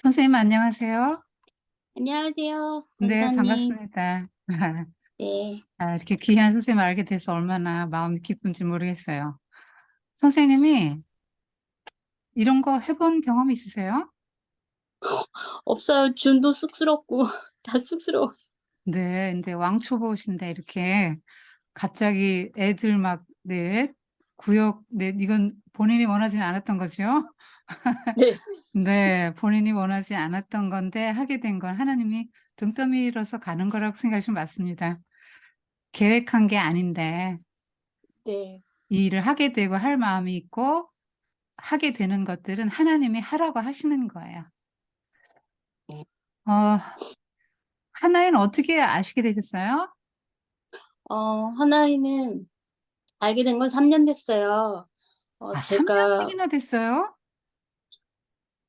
선생님 안녕하세요. 안녕하세요, 네, 권사님. 반갑습니다. 네. 이렇게 귀한 선생님 알게 돼서 얼마나 마음이 기쁜지 모르겠어요. 선생님이 이런 거 해본 경험 있으세요? 없어요. 준도 쑥스럽고 다 쑥스러워요. 네, 근데 왕초보신데 이렇게 갑자기 애들 막, 네, 구역, 네, 이건 본인이 원하지 않았던 거죠? 네. 네, 본인이 원하지 않았던 건데 하게 된 건 하나님이 등 떠밀어서 가는 거라고 생각하시면 맞습니다. 계획한 게 아닌데 네. 이 일을 하게 되고 할 마음이 있고 하게 되는 것들은 하나님이 하라고 하시는 거예요. 어, 하나는 어떻게 아시게 되셨어요? 하나이는 알게 된 건 3년 됐어요. 아, 제가 3년씩이나 됐어요?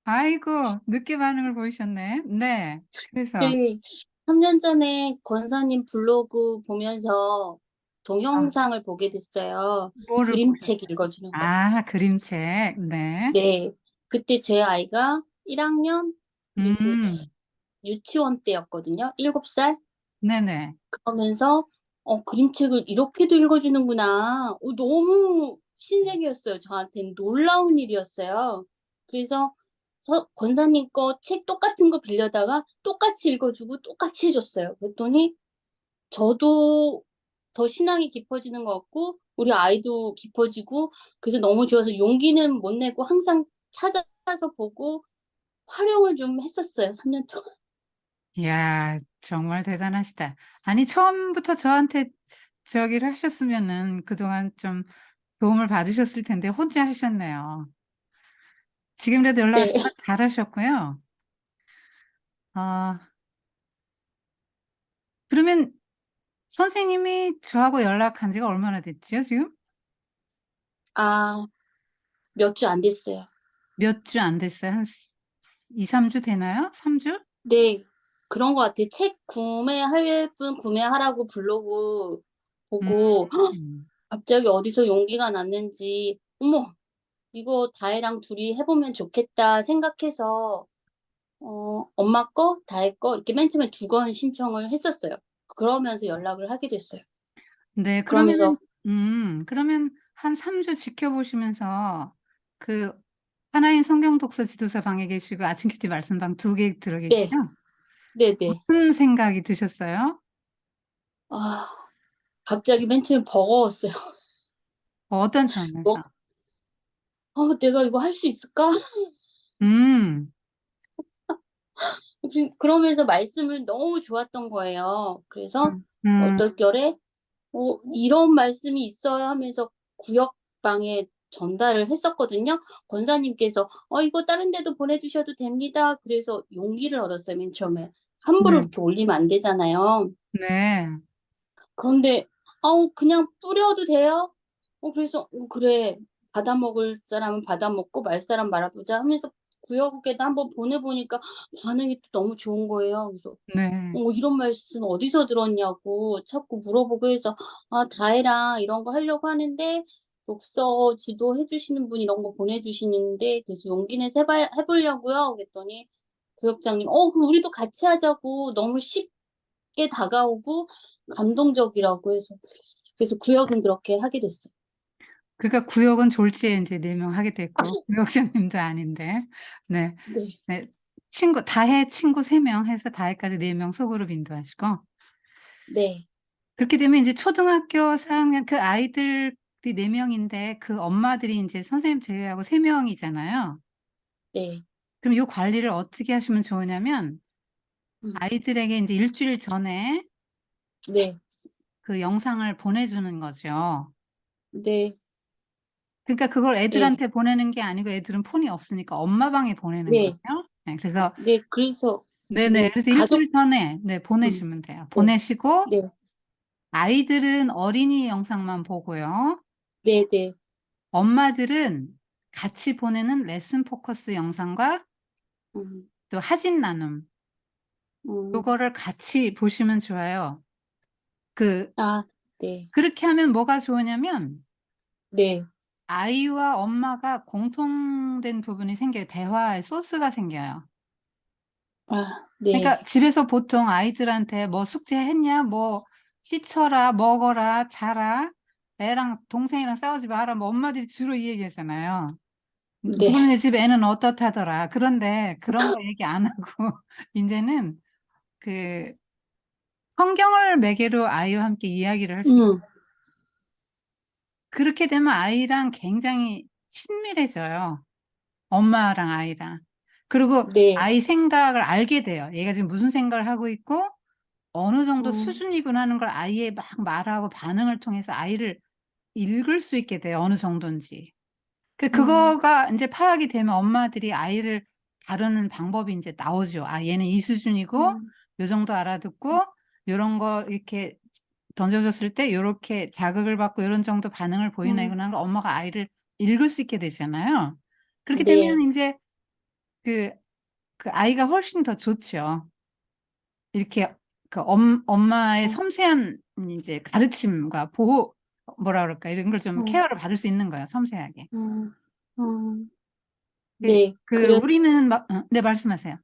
아이고, 늦게 반응을 보이셨네. 네. 그래서, 그 3년 전에 권사님 블로그 보면서 아, 동영상을 보게 됐어요. 뭐를 그림책 보셨어요? 읽어주는 거. 아, 그림책. 네. 네. 그때 제 아이가 1학년 그리고 음, 유치원 때였거든요. 7살. 네네. 그러면서 그림책을 이렇게도 읽어주는구나. 너무 신세계였어요. 저한테는 놀라운 일이었어요. 그래서 권사님 거 책 똑같은 거 빌려다가 똑같이 읽어주고 똑같이 해줬어요. 그랬더니 저도 더 신앙이 깊어지는 것 같고 우리 아이도 깊어지고, 그래서 너무 좋아서 용기는 못 내고 항상 찾아서 보고 활용을 좀 했었어요. 3년 동안. 이야, 정말 대단하시다. 아니, 처음부터 저한테 저기를 하셨으면은 그동안 좀 도움을 받으셨을 텐데 혼자 하셨네요. 지금이라도 네. 연락하신 건 잘하셨고요. 아, 그러면 선생님이 저하고 연락한 지가 얼마나 됐지요, 지금? 아, 몇 주 안 됐어요. 몇 주 안 됐어요? 한 2, 3주 되나요? 3주? 네. 그런 것 같아요. 책 구매할 분 구매하라고 블로그 보고 음. 갑자기 어디서 용기가 났는지 '어머, 이거 다혜랑 둘이 해 보면 좋겠다.' 생각해서 엄마 거, 다혜 거 이렇게 맨 처음에 2권 신청을 했었어요. 그러면서 연락을 하게 됐어요. 네, 그러면서 그러면 한 3주 지켜보시면서 그 하나인 성경 독서 지도사 방에 계시고 아침 큐티 말씀방 2개 들어 네. 계시죠? 네네. 무슨 생각이 드셨어요? 아, 갑자기 맨 처음에 버거웠어요. 어떤 뭐 점에서? '내가 이거 할 수 있을까?' 음, 그러면서 말씀을 너무 좋았던 거예요. 그래서 음, 음, 얼떨결에 이런 말씀이 있어요 하면서 구역방에 전달을 했었거든요. 권사님께서 이거 다른 데도 보내주셔도 됩니다." 그래서 용기를 얻었어요, 맨 처음에. 함부로 네, 이렇게 올리면 안 되잖아요. 네, 그런데 그냥 뿌려도 돼요?" 그래서 그래. 받아 먹을 사람은 받아 먹고 말 사람 말아보자." 하면서 구역에다 한번 보내 보니까 반응이 또 너무 좋은 거예요. 그래서 네. 이런 말씀 어디서 들었냐고 자꾸 물어보고 해서 다혜랑 이런 거 하려고 하는데 독서 지도해 주시는 분이 이런 거 보내주시는데 그래서 용기 내서 해 보려고요." 그랬더니 구역장님 그 우리도 같이 하자고 너무 쉽게 다가오고 감동적이라고 해서 그래서 구역은 그렇게 하게 됐어요. 그러니까 구역은 졸지에 이제 4명 하게 됐고 구역장님도 아닌데 네, 네. 네. 다해 친구 3명 해서 다해까지 4명 소그룹 인도하시고 네. 그렇게 되면 이제 초등학교 4학년 그 아이들이 4명인데 그 엄마들이 이제 선생님 제외하고 3명이잖아요. 네. 그럼 요 관리를 어떻게 하시면 좋으냐면 음. 아이들에게 이제 일주일 전에 네. 그 영상을 보내주는 거죠. 네. 그러니까 그걸 네. 애들한테 보내는 게 아니고 애들은 폰이 없으니까 엄마 방에 보내는 네. 거예요. 네, 그래서 네. 그래서 네네. 지금 그래서 가족. 일주일 전에 네, 음. 보내시면 돼요. 네. 보내시고 네. 아이들은 어린이 영상만 보고요. 네네. 엄마들은 같이 보내는 레슨 포커스 영상과 음. 또 사진 나눔 음. 요거를 같이 보시면 좋아요. 그 아, 네. 그렇게 하면 뭐가 좋으냐면 네. 아이와 엄마가 공통된 부분이 생겨요. 대화의 소스가 생겨요. 네. 그러니까 집에서 보통 아이들한테 뭐 숙제했냐, 뭐 씻어라, 먹어라, 자라, 애랑 동생이랑 싸우지 마라, 뭐 엄마들이 주로 이 얘기하잖아요. 네. 누구네 집 애는 어떻다더라. 그런데 그런 거 얘기 안 하고 이제는 그 성경을 매개로 아이와 함께 이야기를 할 수 있고 음, 그렇게 되면 아이랑 굉장히 친밀해져요. 엄마랑 아이랑. 그리고 네. 아이 생각을 알게 돼요. 얘가 지금 무슨 생각을 하고 있고 어느 정도 음, 수준이구나 하는 걸 아이의 막 말하고 반응을 통해서 아이를 읽을 수 있게 돼요. 어느 정도인지. 음, 그거가 이제 파악이 되면 엄마들이 아이를 다루는 방법이 이제 나오죠. 아, 얘는 이 수준이고 음, 요 정도 알아듣고 요런 거 이렇게 던져줬을 때 요렇게 자극을 받고 요런 정도 반응을 보이나 음, 이거나 하는 걸 엄마가 아이를 읽을 수 있게 되잖아요. 그렇게 네. 되면 이제 그, 그 아이가 훨씬 더 좋죠. 이렇게 그 엄마의 음, 섬세한 이제 가르침과 보호, 뭐라 그럴까, 이런 걸 좀 음, 케어를 받을 수 있는 거예요. 섬세하게. 음, 음. 그, 네. 그 우리는 네, 말씀하세요.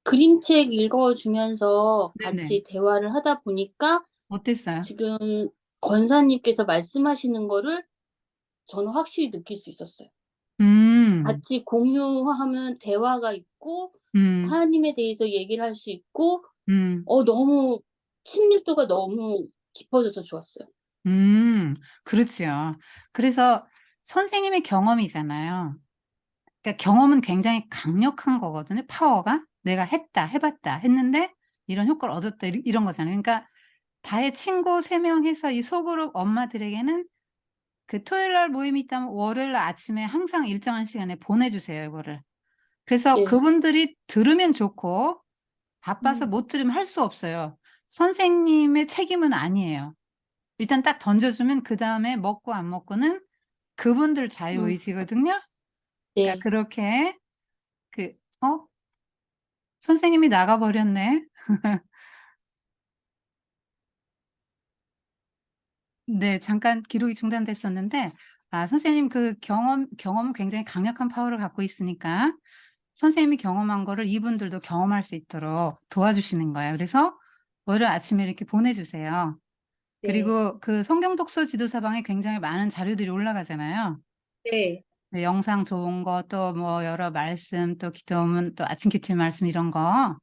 그림책 읽어주면서 네네. 같이 대화를 하다 보니까 어땠어요? 지금 권사님께서 말씀하시는 거를 저는 확실히 느낄 수 있었어요. 음, 같이 공유하면 대화가 있고 음, 하나님에 대해서 얘기를 할 수 있고 음, 너무 친밀도가 너무 깊어져서 좋았어요. 그렇죠. 그래서 선생님의 경험이잖아요. 그러니까 경험은 굉장히 강력한 거거든요. 파워가. 내가 했다, 해봤다, 했는데 이런 효과를 얻었다, 이런 거잖아요. 그러니까 다의 친구 3명 해서 이 소그룹 엄마들에게는 그 토요일 날 모임이 있다면 월요일 날 아침에 항상 일정한 시간에 보내주세요, 이거를. 그래서 네. 그분들이 들으면 좋고 바빠서 음, 못 들으면 할 수 없어요. 선생님의 책임은 아니에요. 일단 딱 던져주면 그 다음에 먹고 안 먹고는 그분들 음, 자유의지거든요. 그러니까 네. 그렇게 그, 선생님이 나가버렸네. 네, 잠깐 기록이 중단됐었는데, 아, 선생님 그 경험은 굉장히 강력한 파워를 갖고 있으니까 선생님이 경험한 거를 이분들도 경험할 수 있도록 도와주시는 거예요. 그래서 월요일 아침에 이렇게 보내주세요. 네. 그리고 그 성경 독서 지도사방에 굉장히 많은 자료들이 올라가잖아요. 네. 네, 영상 좋은 거, 또 뭐 여러 말씀, 또 기도문, 또 아침 기도의 말씀 이런 거.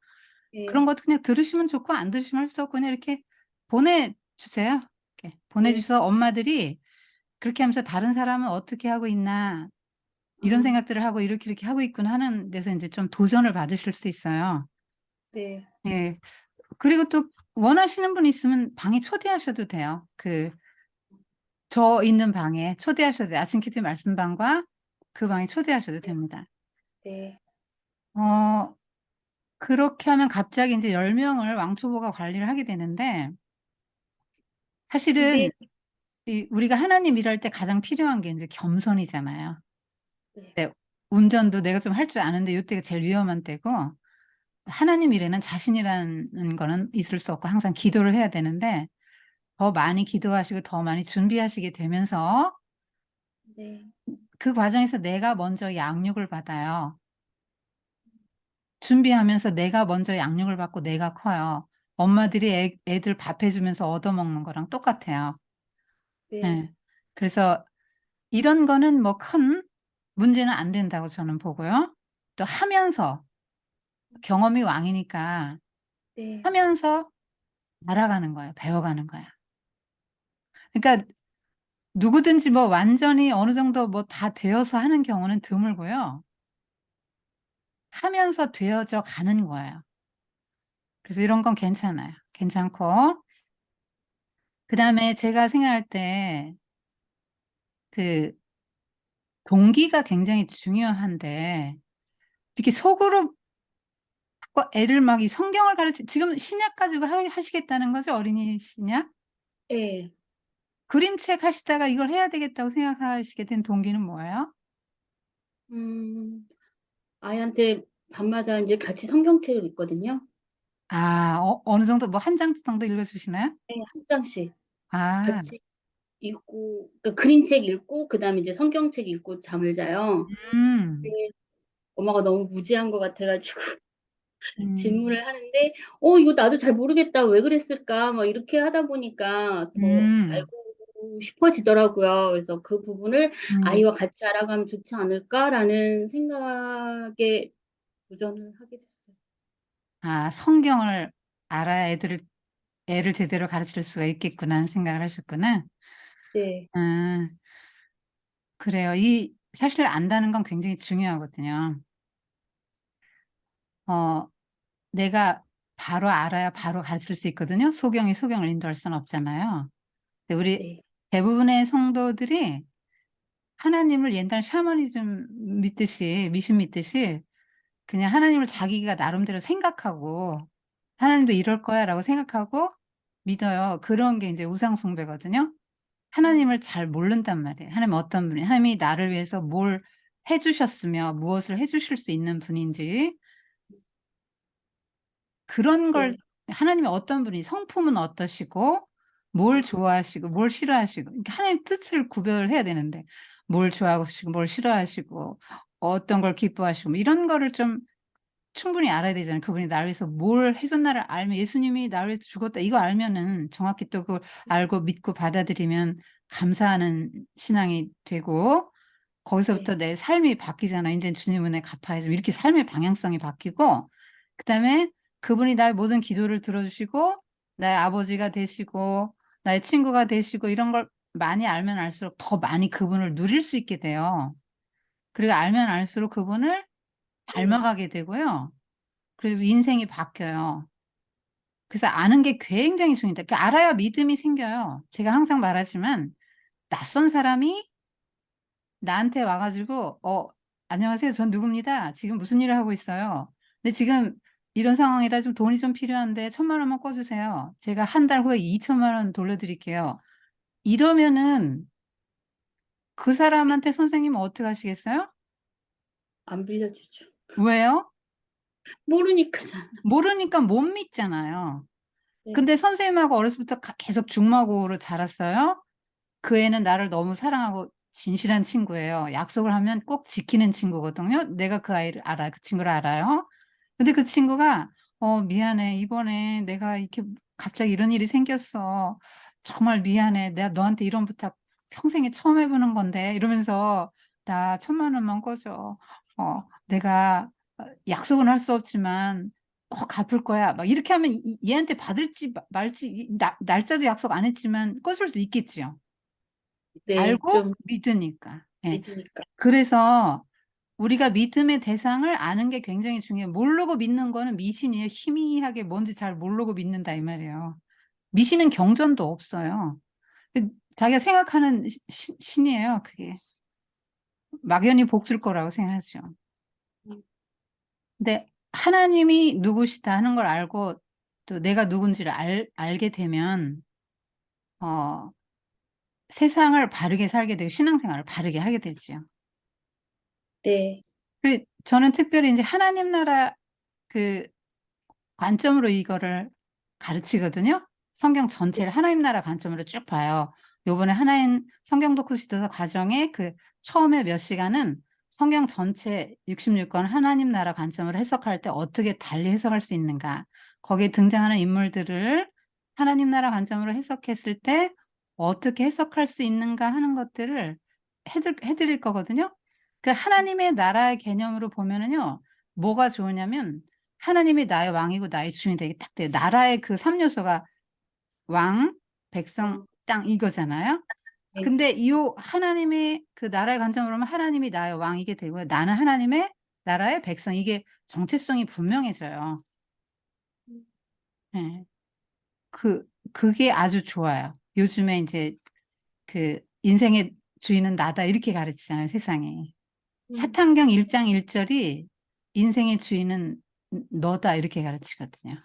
그런 네. 것도 그냥 들으시면 좋고 안 들으시면 할 수 없고 그냥 이렇게 보내주세요. 이렇게 네. 보내주셔서 엄마들이 그렇게 하면서 다른 사람은 어떻게 하고 있나 이런 음, 생각들을 하고 이렇게 하고 있구나 하는 데서 이제 좀 도전을 받으실 수 있어요. 네. 예. 그리고 또 원하시는 분 있으면 방에 초대하셔도 돼요. 그 저 있는 방에 초대하셔도 돼요. 아침 기도의 말씀방과 그 방에 초대하셔도 됩니다. 네. 어, 그렇게 하면 갑자기 이제 10명을 왕초보가 관리를 하게 되는데 근데 사실은 우리가 하나님 일할 때 가장 필요한 게 이제 겸손이잖아요. 네. 네, 운전도 내가 좀 할 줄 아는데 이때가 제일 위험한 때고 하나님 일에는 자신이라는 거는 있을 수 없고 항상 기도를 해야 되는데 더 많이 기도하시고 더 많이 준비하시게 되면서 네. 그 과정에서 내가 먼저 양육을 받아요. 준비하면서 내가 먼저 양육을 받고 내가 커요. 엄마들이 애들 밥 해주면서 얻어먹는 거랑 똑같아요. 네. 예. 그래서 이런 거는 뭐 큰 문제는 안 된다고 저는 보고요. 또 하면서 경험이 왕이니까 네. 하면서 알아가는 거예요. 배워가는 거야. 그러니까 누구든지 뭐 완전히 어느 정도 뭐 다 되어서 하는 경우는 드물고요. 하면서 되어져 가는 거예요. 그래서 이런 건 괜찮아요. 괜찮고. 그다음에 제가 생각할 때 그 동기가 굉장히 중요한데 이렇게 속으로 애를 막 이 성경을 지금 신약 가지고 하시겠다는 거죠? 어린이 신약? 네. 그림책 하시다가 이걸 해야 되겠다고 생각하시게 된 동기는 뭐예요? 음, 아이한테 밤마다 이제 같이 성경책을 읽거든요. 아, 어느 정도 뭐 한 장 정도 읽어주시나요? 네. 한 장씩 아, 같이 읽고 그러니까 그림책 읽고 그다음에 이제 성경책 읽고 잠을 자요. 음, 근데 엄마가 너무 무지한 것 같아 가지고 음, 질문을 하는데 이거 나도 잘 모르겠다. 왜 그랬을까? 막 이렇게 하다 보니까 더 음, 알고 싶어지더라고요. 그래서 그 부분을 음. 아이와 같이 알아가면 좋지 않을까라는 생각에 도전을 하게 됐어요. 아, 성경을 알아야 애를 제대로 가르칠 수가 있겠구나 하는 생각을 하셨구나. 네, 아, 그래요. 사실 안다는 건 굉장히 중요하거든요. 어, 내가 바로 알아야 바로 가르칠 수 있거든요. 소경을 인도할 수는 없잖아요. 근데 우리 네, 대부분의 성도들이 하나님을 옛날 샤머니즘 믿듯이, 미신 믿듯이 그냥 하나님을 자기가 나름대로 생각하고 하나님도 이럴 거야라고 생각하고 믿어요. 그런 게 이제 우상숭배거든요. 하나님을 잘 모른단 말이에요. 하나님 어떤 분이, 하나님이 나를 위해서 뭘 해주셨으며 무엇을 해주실 수 있는 분인지 그런 걸 네, 하나님이 어떤 분이 성품은 어떠시고 뭘 좋아하시고 뭘 싫어하시고 그러니까 하나님 뜻을 구별해야 되는데 뭘 좋아하시고 뭘 싫어하시고 어떤 걸 기뻐하시고 뭐 이런 거를 좀 충분히 알아야 되잖아요. 그분이 나를 위해서 뭘 해줬나를 알면 예수님이 나를 위해서 죽었다 이거 알면은 정확히 또 그걸 알고 믿고 받아들이면 감사하는 신앙이 되고 거기서부터 네, 내 삶이 바뀌잖아. 이제 주님 은혜 갚아야지. 이렇게 삶의 방향성이 바뀌고, 그 다음에 그분이 나의 모든 기도를 들어주시고, 나의 아버지가 되시고, 나의 친구가 되시고, 이런 걸 많이 알면 알수록 더 많이 그분을 누릴 수 있게 돼요. 그리고 알면 알수록 그분을 네. 닮아가게 되고요. 그리고 인생이 바뀌어요. 그래서 아는 게 굉장히 중요하다. 그 알아야 믿음이 생겨요. 제가 항상 말하지만, 낯선 사람이 나한테 와가지고, 안녕하세요. 전 누구입니다. 지금 무슨 일을 하고 있어요. 근데 지금 이런 상황이라 좀 돈이 좀 필요한데 1,000만 원만 꿔주세요. 제가 한 달 후에 2천만 원 돌려드릴게요. 이러면은 그 사람한테 선생님은 어떻게 하시겠어요? 안 빌려주죠. 왜요? 모르니까잖아. 모르니까 못 믿잖아요. 네, 근데 선생님하고 어렸을 때부터 계속 중마고로 자랐어요. 그 애는 나를 너무 사랑하고 진실한 친구예요. 약속을 하면 꼭 지키는 친구거든요. 내가 그 아이를 알아요. 그 친구를 알아요. 근데 그 친구가 미안해. 이번에 내가 이렇게 갑자기 이런 일이 생겼어. 정말 미안해. 내가 너한테 이런 부탁 평생에 처음 해보는 건데 이러면서 나 1,000만 원만 꿔줘. 내가 약속은 할 수 없지만 꼭 갚을 거야. 막 이렇게 하면 얘한테 받을지 말지 날짜도 약속 안 했지만 꿔줄 수 있겠지요. 네, 알고 좀 믿으니까. 예. 믿으니까. 그래서 우리가 믿음의 대상을 아는 게 굉장히 중요해요. 모르고 믿는 거는 미신이에요. 희미하게 뭔지 잘 모르고 믿는다 이 말이에요. 미신은 경전도 없어요. 자기가 생각하는 신이에요. 그게 막연히 복 줄 거라고 생각하죠. 음, 근데 하나님이 누구시다 하는 걸 알고 또 내가 누군지를 알게 되면 어, 세상을 바르게 살게 되고 신앙생활을 바르게 하게 되죠. 네, 그리고 저는 특별히 이제 하나님 나라 그 관점으로 이거를 가르치거든요. 성경 네, 전체를 하나님 나라 관점으로 쭉 봐요. 요번에 하나님 성경 독서 지도서 과정의 그 처음에 몇 시간은 성경 전체 66권 하나님 나라 관점으로 해석할 때 어떻게 달리 해석할 수 있는가. 거기에 등장하는 인물들을 하나님 나라 관점으로 해석했을 때 어떻게 해석할 수 있는가 하는 것들을 해드릴 거거든요. 그 하나님의 나라의 개념으로 보면은요, 뭐가 좋으냐면 하나님이 나의 왕이고 나의 주인이 되게 딱 돼요. 나라의 그 3요소가 왕, 백성, 어, 땅 이거잖아요. 네. 근데 이 하나님의 그 나라의 관점으로 보면 하나님이 나의 왕이게 되고요. 나는 하나님의 나라의 백성. 이게 정체성이 분명해져요. 예. 그게 아주 좋아요. 요즘에 이제 그 인생의 주인은 나다 이렇게 가르치잖아요, 세상에. 음, 사탄경 1장 1절이 인생의 주인은 너다 이렇게 가르치거든요.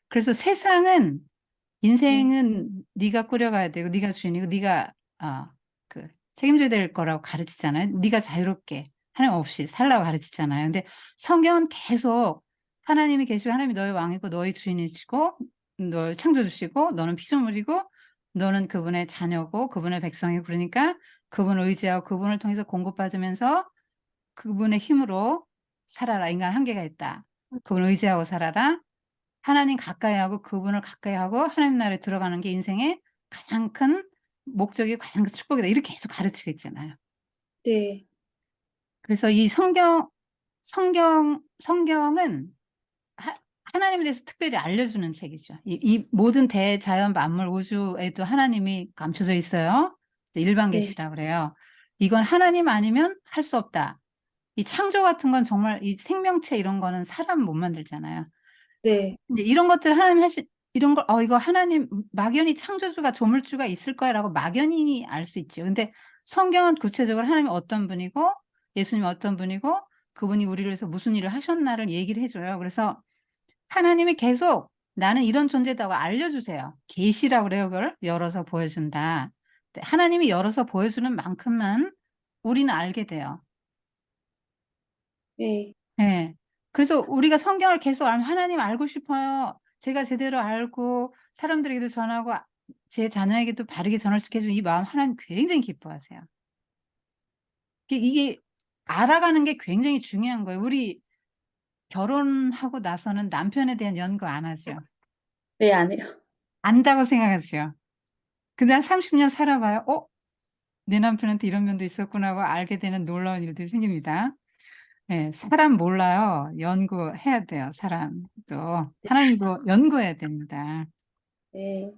그래서 세상은 네, 인생은 네가 꾸려가야 되고 네가 주인이고 네가 그 책임져야 될 거라고 가르치잖아요. 네가 자유롭게 하나님 없이 살라고 가르치잖아요. 근데 성경은 계속 하나님이 계시고 하나님이 너의 왕이고 너의 주인이시고 너의 창조주시고 너는 피조물이고 너는 그분의 자녀고 그분의 백성이고 그러니까 그분을 의지하고 그분을 통해서 공급받으면서 그분의 힘으로 살아라. 인간 한계가 있다. 그분을 의지하고 살아라. 하나님 가까이 하고 그분을 가까이 하고 하나님 나라에 들어가는 게 인생의 가장 큰 목적이고 가장 큰 축복이다. 이렇게 계속 가르치고 있잖아요. 네. 그래서 이 성경은 하나님에 대해서 특별히 알려주는 책이죠. 이 모든 대자연 만물 우주에도 하나님이 감춰져 있어요. 일반 네. 계시라 그래요. 이건 하나님 아니면 할 수 없다. 이 창조 같은 건 정말 이 생명체 이런 거는 사람 못 만들잖아요. 네. 근데 이런 것들 하나님 하시 이런 걸 이거 하나님 막연히 창조주가 조물주가 있을 거야라고 막연히 알 수 있죠. 근데 성경은 구체적으로 하나님이 어떤 분이고 예수님이 어떤 분이고 그분이 우리를 위해서 무슨 일을 하셨나를 얘기를 해 줘요. 그래서 하나님이 계속 나는 이런 존재다고 알려주세요. 계시라고 그래요. 그걸 열어서 보여준다. 하나님이 열어서 보여주는 만큼만 우리는 알게 돼요. 네. 예. 그래서 우리가 성경을 계속 알면 '하나님 알고 싶어요. 제가 제대로 알고 사람들에게도 전하고 제 자녀에게도 바르게 전할 수 있게 해 주는 이 마음 하나님 굉장히 기뻐하세요. 이게 알아가는 게 굉장히 중요한 거예요. 우리 결혼하고 나서는 남편에 대한 연구 안 하죠. 네, 안 해요. 안다고 생각하죠. 근데 한 30년 살아봐요. '어 내 남편한테 이런 면도 있었구나.' 하고 알게 되는 놀라운 일들이 생깁니다. 예. 사람 몰라요. 연구해야 돼요, 사람도. 하나님도 연구해야 됩니다. 네.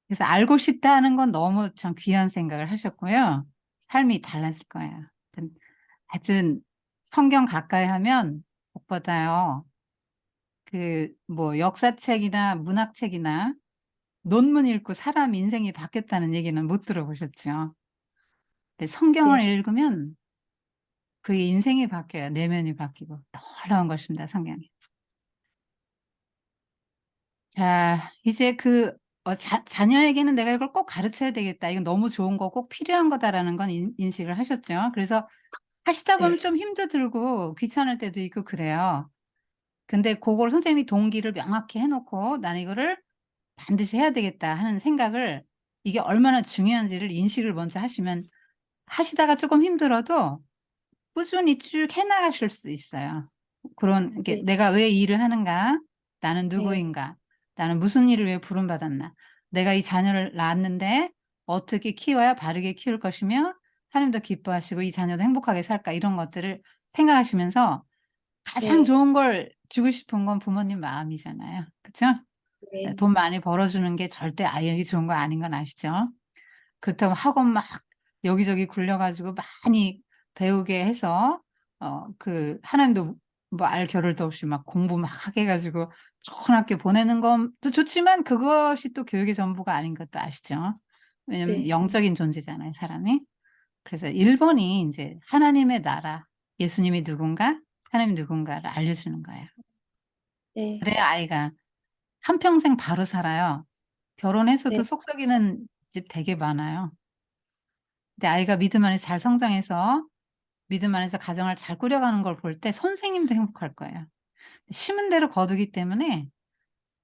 그래서 알고 싶다 하는 건 너무 참 귀한 생각을 하셨고요. 삶이 달라질 거예요. 하여튼 성경 가까이 하면 복 받아요. 그 뭐 역사책이나 문학책이나 논문 읽고 사람 인생이 바뀌었다는 얘기는 못 들어보셨죠? 근데 네. 성경을 읽으면 그 인생이 바뀌어요. 내면이 바뀌고. 놀라운 것입니다, 성경이. 자, 이제 자녀에게는 '내가 이걸 꼭 가르쳐야 되겠다. 이건 너무 좋은 거 꼭 필요한 거다.'라는 건 인식을 하셨죠. 그래서 하시다 보면 네. 좀 힘도 들고 귀찮을 때도 있고 그래요. 근데 고걸 선생님이 동기를 명확히 해 놓고 '나는 이거를 반드시 해야 되겠다.' 하는 생각을 이게 얼마나 중요한지를 인식을 먼저 하시면 하시다가 쪼끔 힘들어도 꾸준히 쭉 해 나가실 수 있어요. 그런 이렇게 네. '내가 왜 이 일을 하는가? 나는 네. 누구인가? 나는 무슨 일을 왜 부름받았나? 내가 이 자녀를 낳았는데 어떻게 키워야 바르게 키울 것이며 하나님도 기뻐하시고 이 자녀도 행복하게 살까?' 이런 것들을 생각하시면서 가장 네. 좋은 걸 주고 싶은 건 부모님 마음이잖아요. 그쵸? 예, 네. 돈 많이 벌어 주는 게 절대 아이에게 좋은 거 아닌 건 아시죠? 그렇다고 학원 막 여기저기 굴려 가지고 많이 배우게 해서 하나님도 뭐 알 겨를도 없이 막 공부 막 하게 해 가지고 좋은 학교 보내는 것도 좋지만 그것이 또 교육의 전부가 아닌 것도 아시죠? 왜냐면 네. 영적인 존재잖아요, 사람이. 그래서 1 번이 인제 하나님의 나라, 예수님이 누군가, 하나님이 누군가를 알려주는 거예요. 네. 그래야 아이가 한평생 바로 살아요. 결혼해서도 네. 속 썩이는 집 되게 많아요. 근데 아이가 믿음 안에서 잘 성장해서 믿음 안에서 가정을 잘 꾸려가는 걸 볼 때 선생님도 행복할 거예요. 심은 대로 거두기 때문에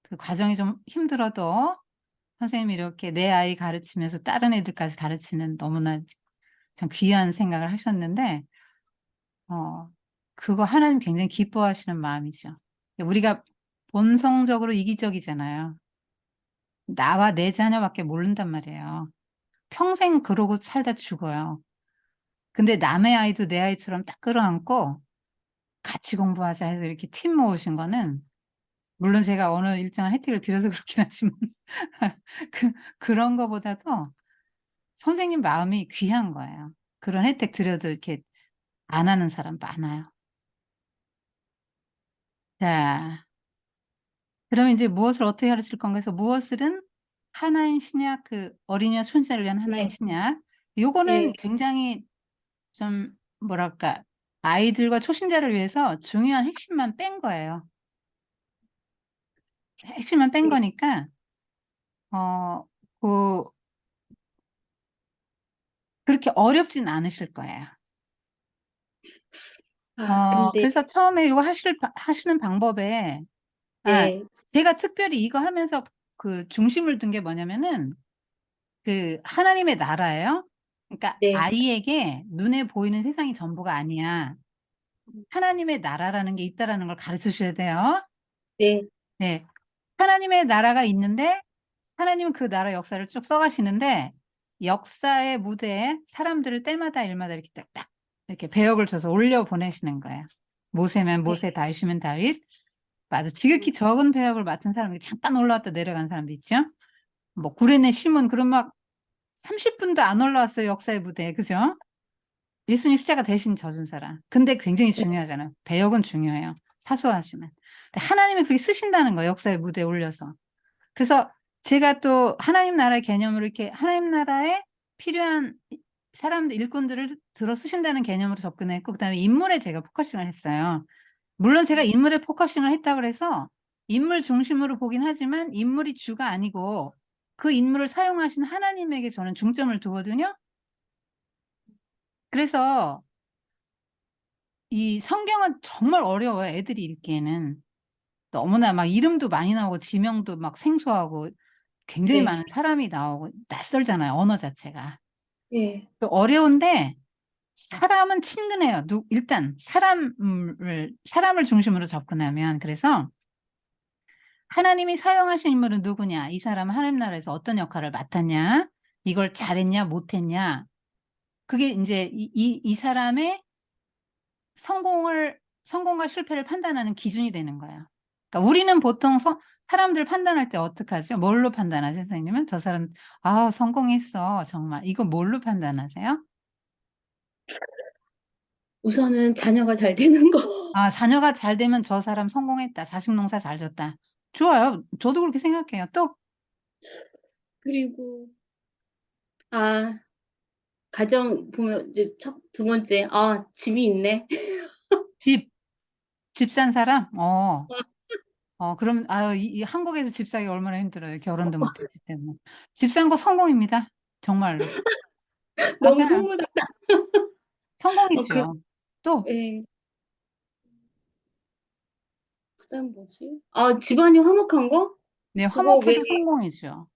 그 과정이 좀 힘들어도 선생님이 이렇게 내 아이 가르치면서 다른 애들까지 가르치는 너무나 참 귀한 생각을 하셨는데 어 그거 하나님 굉장히 기뻐하시는 마음이죠. 우리가 본성적으로 이기적이잖아요. 나와 내 자녀밖에 모른단 말이에요. 평생 그러고 살다 죽어요. 근데 남의 아이도 내 아이처럼 딱 끌어안고 같이 공부하자 해서 이렇게 팀 모으신 거는 물론 제가 어느 일정한 혜택을 드려서 그렇긴 하지만 그 그런 거보다도 선생님 마음이 귀한 거예요. 그런 혜택 드려도 이렇게 안 하는 사람 많아요. 자, 그러면 인제 무엇을 어떻게 가르칠 건가 해서 무엇을은 하나인 신약 어린이와 손자를 위한 하나인 네. 신약 네. 요거는 굉장히 좀 뭐랄까 아이들과 초신자를 위해서 중요한 핵심만 뺀 거예요. 핵심만 뺀 네. 거니까 어 그 그렇게 어렵진 않으실 거예요. 근데 그래서 처음에 요거 하시는 방법에 아 네. 제가 특별히 이거 하면서 중심을 둔 게 뭐냐면은 하나님의 나라예요. 그러니까 네. 아이에게 눈에 보이는 세상이 전부가 아니야. 하나님의 나라라는 게 있다라는 걸 가르쳐 주셔야 돼요. 네. 네. 하나님의 나라가 있는데 하나님은 그 나라 역사를 쭉 써가시는데 역사의 무대에 사람들을 때마다 일마다 이렇게 딱딱 이렇게 배역을 줘서 올려 보내시는 거예요. 모세면 네. 모세, 다윗이면 다윗. 아주 지극히 적은 배역을 맡은 사람이 잠깐 올라왔다 내려간 사람도 있죠. 뭐 구레네 시몬 그런 막 30분도 안 올라왔어요. 역사의 무대에. 그죠? 예수님 십자가 대신 져준 사람. 근데 굉장히 중요하잖아요. 배역은 중요해요. 사소하지만. 근데 하나님이 그렇게 쓰신다는 거예요. 역사의 무대에 올려서. 그래서 제가 또 하나님 나라의 개념으로 이렇게 하나님 나라에 필요한 사람들, 일꾼들을 들어 쓰신다는 개념으로 접근했고, 그 다음에 인물에 제가 포커싱을 했어요. 물론 제가 인물에 포커싱을 했다고 해서 인물 중심으로 보긴 하지만 인물이 주가 아니고 그 인물을 사용하신 하나님에게 저는 중점을 두거든요. 그래서 이 성경은 정말 어려워요. 애들이 읽기에는. 너무나 막 이름도 많이 나오고 지명도 막 생소하고 굉장히 네. 많은 사람이 나오고 낯설잖아요. 언어 자체가. 네. 어려운데 사람은 친근해요. 일단 사람을 중심으로 접근하면 그래서 하나님이 사용하신 인물은 누구냐? 이 사람은 하나님 나라에서 어떤 역할을 맡았냐? 이걸 잘했냐, 못했냐? 그게 이제 이 사람의 성공과 실패를 판단하는 기준이 되는 거예요. 그러니까 우리는 보통 사람들 판단할 때 어떡하죠? 뭘로 판단하세요, 선생님은? 저 사람, 아, 성공했어. 정말. 이거 뭘로 판단하세요? 우선은 자녀가 잘 되는 거. 아, 자녀가 잘 되면 저 사람 성공했다. 자식 농사 잘 졌다. 좋아요. 저도 그렇게 생각해요. 또, 그리고 아, 가정 보면 이제 두 번째, 아, 집이 있네. 집, 집 산 사람? 그럼, 아유, 이 한국에서 집 사기 얼마나 힘들어요. 결혼도 못했을 때문에. 집 산 거 성공입니다. 정말로. 너무 맞아요. 선물 같다. 그, 성공이죠. 또, 예. 그다음 뭐지? 아, 집안이 화목한 거? 네, 그거 왜 화목해도 성공이죠.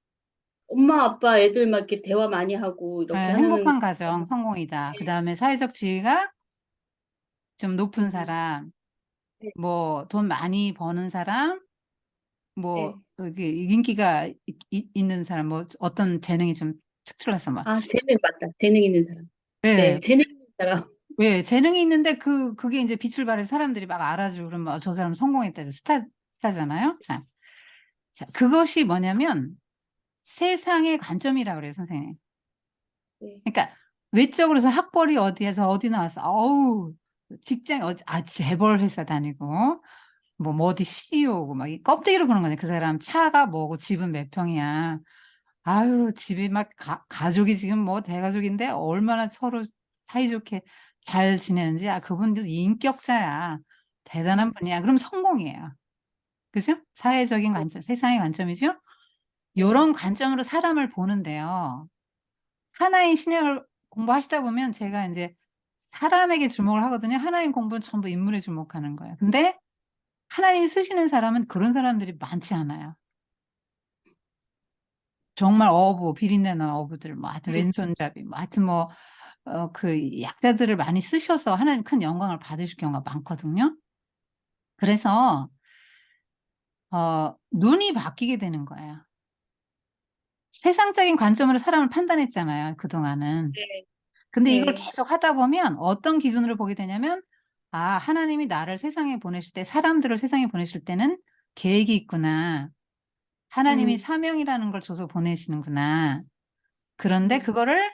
엄마, 아빠, 애들 막 이렇게 대화 많이 하고 네, 이렇게 하는 행복한 가정, 성공이다. 그 네. 다음에 사회적 지위가 좀 높은 음. 사람, 네. 뭐, 돈 많이 버는 사람, 뭐, 네. 인기가 있는 사람, 뭐, 어떤 재능이 좀 특출나서 막. 아, 재능 맞다. 재능 있는 사람. 네, 예, 재능 있는 사람. 예, 재능이 있는데 그게 이제 빛을 발해 사람들이 막 알아주고 그러면 저 사람 성공했다. 해서 스타잖아요. 자, 그것이 뭐냐면 세상의 관점이라고 그래요, 선생님. 네. 그러니까 외적으로서 학벌이 어디에서 어디 나왔어. 어우, 직장, 재벌 회사 다니고, 뭐 어디 CEO고, 막, 이 껍데기로 보는 거네. 그 사람 차가 뭐고, 집은 몇 평이야. 아유, 집이 막, 가족이 지금 뭐 대가족인데, 얼마나 서로 사이좋게 잘 지내는지, 그분도 인격자야. 대단한 음. 분이야. 그럼 성공이에요. 그죠? 사회적인 네. 관점, 세상의 관점이죠? 네. 요런 관점으로 사람을 보는데요. 하나의 신약을 공부하시다 보면 제가 이제 사람에게 주목을 하거든요. 하나님 공부는 전부 인물에 주목하는 거예요. 근데 하나님이 쓰시는 사람은 그런 사람들이 많지 않아요. 정말 비린내나는 어부들, 뭐, 하여튼 음. 왼손잡이, 뭐, 하여튼 뭐, 그 약자들을 많이 쓰셔서 하나님 큰 영광을 받으실 경우가 많거든요. 그래서, 눈이 바뀌게 되는 거예요. 세상적인 관점으로 사람을 판단했잖아요. 그동안은. 네. 근데 이걸 네. 계속 하다 보면 어떤 기준으로 보게 되냐면, 하나님이 나를 세상에 보내실 때, 사람들을 세상에 보내실 때는 계획이 있구나. 하나님이 음. 사명이라는 걸 줘서 보내시는구나. 그런데 음. 그거를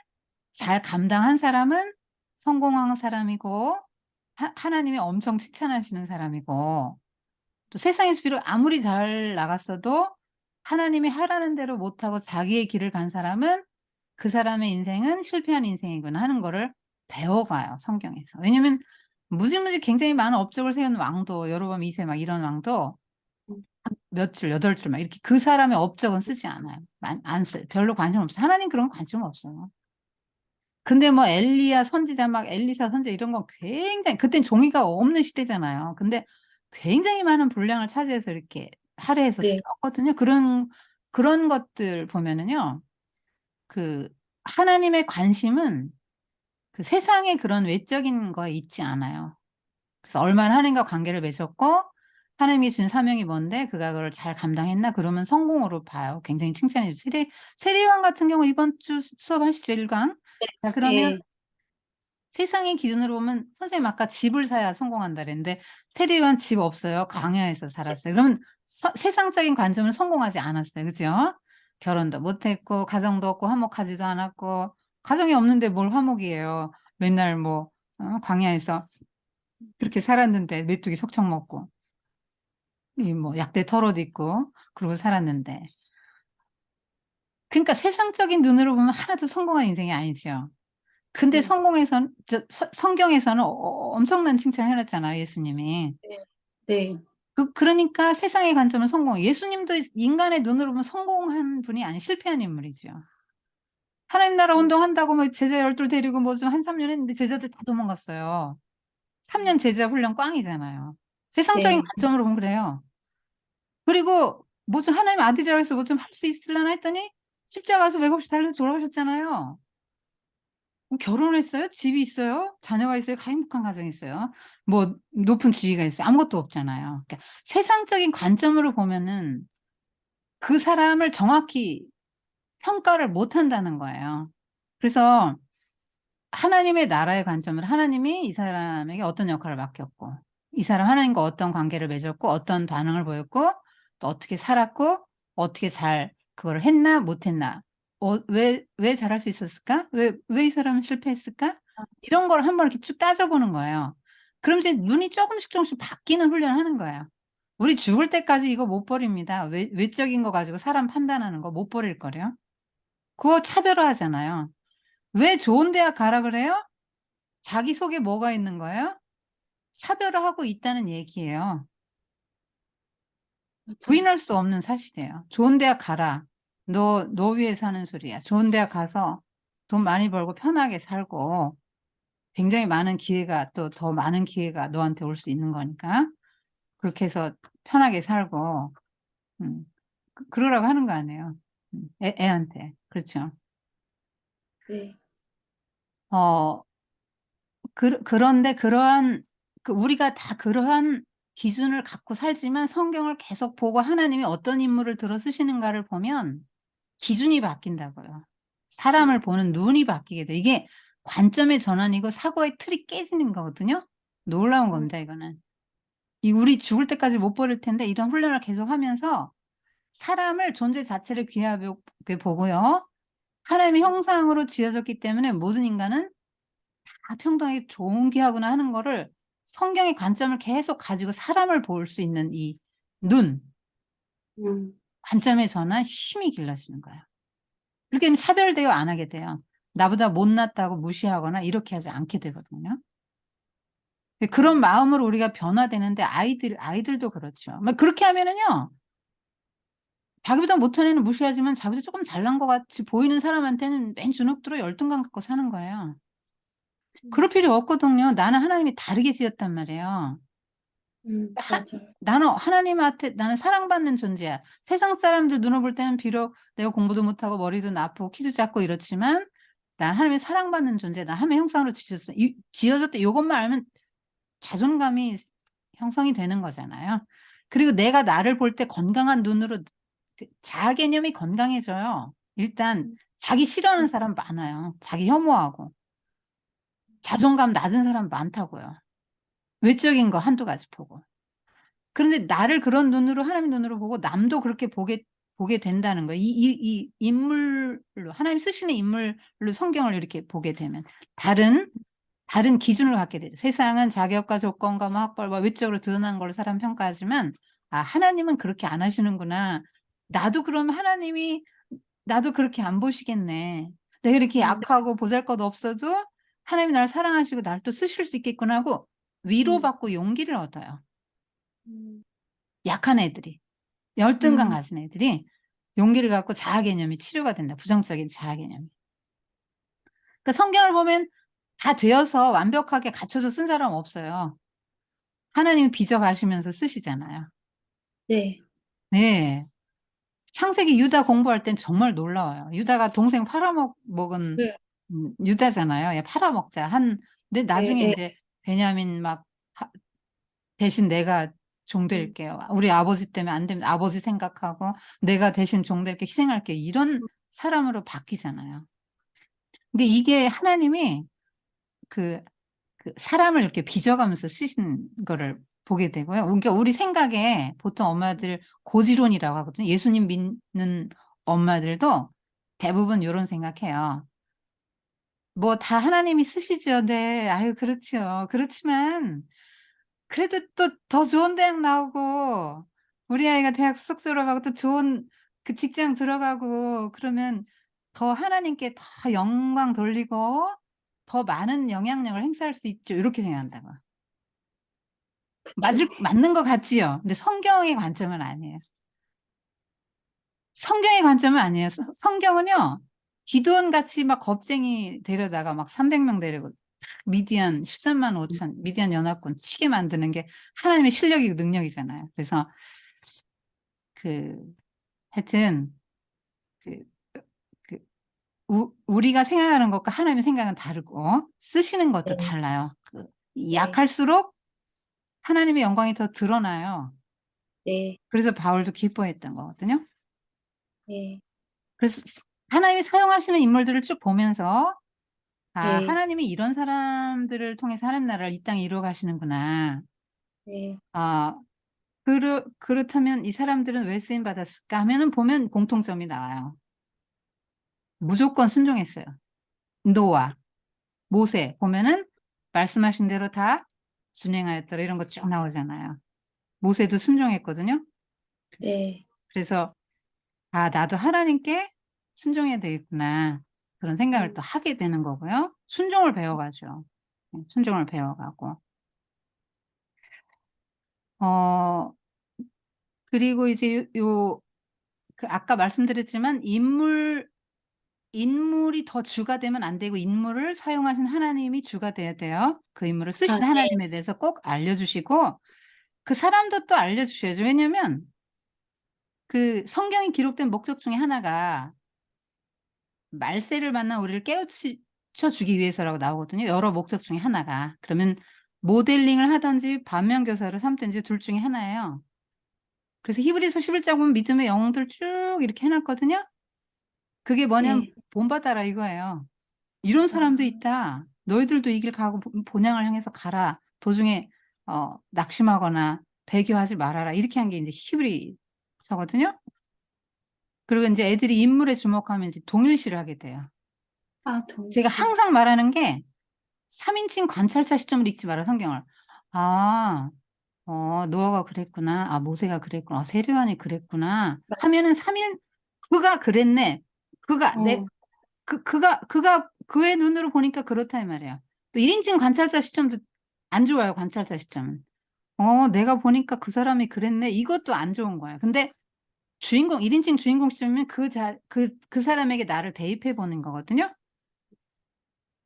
잘 감당한 사람은 성공한 사람이고, 하나님이 엄청 칭찬하시는 사람이고, 또 세상에서 비록 아무리 잘 나갔어도 하나님이 하라는 대로 못하고 자기의 길을 간 사람은 그 사람의 인생은 실패한 인생이구나 하는 거를 배워가요, 성경에서. 왜냐면 무지무지 굉장히 많은 업적을 세운 왕도, 여로보암 2세 막 이런 왕도 음. 몇 줄, 8줄 막 이렇게 그 사람의 업적은 쓰지 않아요. 안 써요. 별로 관심 없어요. 하나님 그런 거 관심 없어요. 근데 뭐 엘리야 선지자 막 엘리사 선지자 이런 건 굉장히 그땐 종이가 없는 시대잖아요. 근데 굉장히 많은 분량을 차지해서 이렇게 할애해서 네. 썼거든요. 그런 것들 보면은요. 그 하나님의 관심은 그 세상의 그런 외적인 거에 있지 않아요. 그래서 얼마나 하나님과 관계를 맺었고 하나님이 준 사명이 뭔데 그가 그걸 잘 감당했나 그러면 성공으로 봐요. 굉장히 칭찬해 주세요. 세례요한 같은 경우 이번 주 수업하시죠, 1강. 자, 그러면 네. 세상의 기준으로 보면 선생님 아까 집을 사야 성공한다 그랬는데 세례요한 집 없어요. 광야에서 살았어요. 그러면 세상적인 관점은 성공하지 않았어요. 그죠? 결혼도 못했고 가정도 없고 화목하지도 않았고 가정이 없는데 뭘 화목이에요. 맨날 뭐 광야에서 그렇게 살았는데 메뚜기 석청 먹고 이 뭐 약대 털옷 입고 그러고 살았는데 그러니까 세상적인 눈으로 보면 하나도 성공한 인생이 아니죠. 근데 네. 성경에서는 엄청난 칭찬을 해놨잖아요, 예수님이. 네. 네. 그러니까 세상의 관점은 성공. 예수님도 인간의 눈으로 보면 성공한 분이 아니 실패한 인물이죠. 하나님 나라 음. 운동한다고 뭐 제자 12 데리고 뭐 좀 한 3년 했는데 제자들 다 도망갔어요. 3년 제자 훈련 꽝이잖아요. 세상적인 네. 관점으로 보면 그래요. 그리고 뭐 좀 하나님 아들이라고 해서 뭐 좀 할 수 있으려나 했더니 십자가 가서 맥없이 달려 돌아가셨잖아요. 결혼했어요? 집이 있어요? 자녀가 있어요? 행복한 가정이 있어요? 뭐 높은 지위가 있어요? 아무것도 없잖아요. 그러니까 세상적인 관점으로 보면은 그 사람을 정확히 평가를 못 한다는 거예요. 그래서 하나님의 나라의 관점으로 하나님이 이 사람에게 어떤 역할을 맡겼고 이 사람 하나님과 어떤 관계를 맺었고 어떤 반응을 보였고 또 어떻게 살았고 어떻게 잘 그걸 했나 못했나 왜 잘할 수 있었을까? 왜 이 사람은 실패했을까? 이런 걸 한번 이렇게 쭉 따져보는 거예요. 그럼 이제 눈이 조금씩 바뀌는 훈련을 하는 거예요. 우리 죽을 때까지 이거 못 버립니다. 외적인 거 가지고 사람 판단하는 거 못 버릴 거래요. 그거 차별화하잖아요. 왜 좋은 대학 가라 그래요? 자기 속에 뭐가 있는 거예요? 차별화하고 있다는 얘기예요. 맞아요. 부인할 수 없는 사실이에요. 좋은 대학 가라. 너 위해서 하는 소리야. 좋은 대학 가서 돈 많이 벌고 편하게 살고 굉장히 많은 기회가 또 더 많은 기회가 너한테 올 수 있는 거니까 그렇게 해서 편하게 살고 음, 그러라고 하는 거 아니에요. 애한테. 그렇죠. 네. 어, 그런데 그러한 우리가 다 그러한 기준을 갖고 살지만 성경을 계속 보고 하나님이 어떤 인물을 들어 쓰시는가를 보면 기준이 바뀐다고요. 사람을 보는 눈이 바뀌게 돼. 이게 관점의 전환이고 사고의 틀이 깨지는 거거든요. 놀라운 겁니다, 이거는. 우리 죽을 때까지 못 버릴 텐데 이런 훈련을 계속하면서 사람을 존재 자체를 귀하게 보고요. 하나님의 형상으로 지어졌기 때문에 모든 인간은 다 평등하게 존귀하구나 하는 거를 성경의 관점을 계속 가지고 사람을 볼 수 있는 이 눈, 음. 관점의 전환 힘이 길러지는 거예요. 그렇게 하면 차별 대우 안 하게 돼요. 나보다 못났다고 무시하거나 이렇게 하지 않게 되거든요. 그런 마음으로 우리가 변화되는데 아이들도 그렇죠. 그렇게 하면은요. 자기보다 못한 애는 무시하지만 자기보다 조금 잘난 것 같이 보이는 사람한테는 맨 주눅 들어 열등감 갖고 사는 거예요. 그럴 필요 없거든요. 나는 하나님이 다르게 지었단 말이에요. 맞아요. 나는 하나님한테 나는 사랑받는 존재야. 세상 사람들 눈으로 볼 때는 비록 내가 공부도 못하고 머리도 나쁘고 키도 작고 이렇지만 난 하나님의 사랑받는 존재야. 나 하나님의 형상으로 지어졌다. 이것만 알면 자존감이 형성이 되는 거잖아요. 그리고 내가 나를 볼 때 건강한 눈으로 자아 개념이 건강해져요. 일단 자기 싫어하는 사람 많아요. 자기 혐오하고 자존감 낮은 사람 많다고요. 외적인 거 한두 가지 보고. 그런데 나를 그런 눈으로 하나님 눈으로 보고 남도 그렇게 보게 된다는 거예요. 이 인물로 하나님 쓰시는 인물로 성경을 이렇게 보게 되면 다른 기준을 갖게 되죠. 세상은 자격과 조건과 뭐 학벌과 외적으로 드러난 걸로 사람 평가하지만 아 하나님은 그렇게 안 하시는구나. 나도 그러면 하나님이 나도 그렇게 안 보시겠네. 내가 이렇게 약하고 보잘것 없어도 하나님이 나를 사랑하시고 나를 또 쓰실 수 있겠구나 하고 위로받고 용기를 얻어요. 음. 약한 애들이. 열등감 음. 가진 애들이 용기를 갖고 자아 개념이 치료가 된다. 부정적인 자아 개념이. 그러니까 성경을 보면 다 되어서 완벽하게 갖춰서 쓴 사람 없어요. 하나님이 빚어 가시면서 쓰시잖아요. 네. 네. 창세기 유다 공부할 땐 정말 놀라워요. 유다가 동생 팔아먹은 네. 유다잖아요. 야 팔아먹자. 근데 나중에 예예. 인제 베냐민 막 대신 내가 종 음, 될게요. 우리 아버지 때문에 안 되면 아버지 생각하고 내가 대신 종 될게 희생할게. 이런 사람으로 바뀌잖아요. 근데 이게 하나님이 그, 그 사람을 이렇게 빚어가면서 쓰신 거를 보게 되고요. 그러니까 우리 생각에 보통 엄마들 고지론이라고 하거든요. 예수님 믿는 엄마들도 대부분 이런 생각해요. 뭐 다 하나님이 쓰시죠. 네. 아유, 그렇죠. 그렇지만 그래도 또 더 좋은 대학 나오고 우리 아이가 대학 수석 졸업하고 또 좋은 그 직장 들어가고 그러면 더 하나님께 더 영광 돌리고 더 많은 영향력을 행사할 수 있죠. 이렇게 생각한다고. 그쵸. 맞는 것 같지요. 근데 성경의 관점은 아니에요. 성경의 관점은 아니에요. 성경은요. 기드온 같이 막 겁쟁이 데려다가 막 300명 데리고 미디안 13만 5천 미디안 연합군 치게 만드는 게 하나님의 실력이고 능력이잖아요. 그래서 그 하여튼 그, 그 우리가 생각하는 것과 하나님의 생각은 다르고 쓰시는 것도 네, 달라요. 그 네, 약할수록 하나님의 영광이 더 드러나요. 네, 그래서 바울도 기뻐했던 거거든요. 네, 그래서 하나님이 사용하시는 인물들을 쭉 보면서 아, 네, 하나님이 이런 사람들을 통해서 하나님 나라를 이 땅에 이루어 가시는구나. 네. 아, 그렇다면 이 사람들은 왜 쓰임 받았을까 하면은 보면 공통점이 나와요. 무조건 순종했어요. 노아, 모세 보면은 말씀하신 대로 다 준행하였더라 이런 거 쭉 나오잖아요. 모세도 순종했거든요. 네. 그래서 아, 나도 하나님께 순종해야 되겠구나. 그런 생각을 음, 또 하게 되는 거고요. 순종을 배워가죠. 순종을 배워가고. 어, 그리고 이제 그 아까 말씀드렸지만 인물이 더 주가 되면 안 되고 인물을 사용하신 하나님이 주가 돼야 돼요. 그 인물을 아, 쓰신 네, 하나님에 대해서 꼭 알려주시고 그 사람도 또 알려주셔야죠. 왜냐면 그 성경에 기록된 목적 중에 하나가 말세를 만난 우리를 깨우쳐 주기 위해서라고 나오거든요. 여러 목적 중에 하나가. 그러면 모델링을 하든지 반면교사를 삼든지 둘 중에 하나예요. 그래서 히브리서 11장 보면 믿음의 영웅들 쭉 이렇게 해놨거든요. 그게 뭐냐면 네. 본받아라 이거예요. 이런 아, 사람도 있다. 너희들도 이 길 가고 본향을 향해서 가라. 도중에 낙심하거나 배교하지 말아라. 이렇게 한 게 이제 히브리서거든요. 그리고 이제 애들이 인물에 주목하면 이제 동일시를 하게 돼요. 아, 제가 동시. 항상 말하는 게 3인칭 관찰자 시점을 읽지 마라 성경을. 아, 노아가 그랬구나. 아, 모세가 그랬구나. 아, 세례요한이 그랬구나. 하면은 3인 그가 그랬네. 그가 내 어, 그가 그의 눈으로 보니까 그렇다 이 말이에요. 또 1인칭 관찰자 시점도 안 좋아요. 관찰자 시점은. 내가 보니까 그 사람이 그랬네. 이것도 안 좋은 거예요. 근데 1인칭 주인공 시점이면 그 사람에게 나를 대입해 보는 거거든요.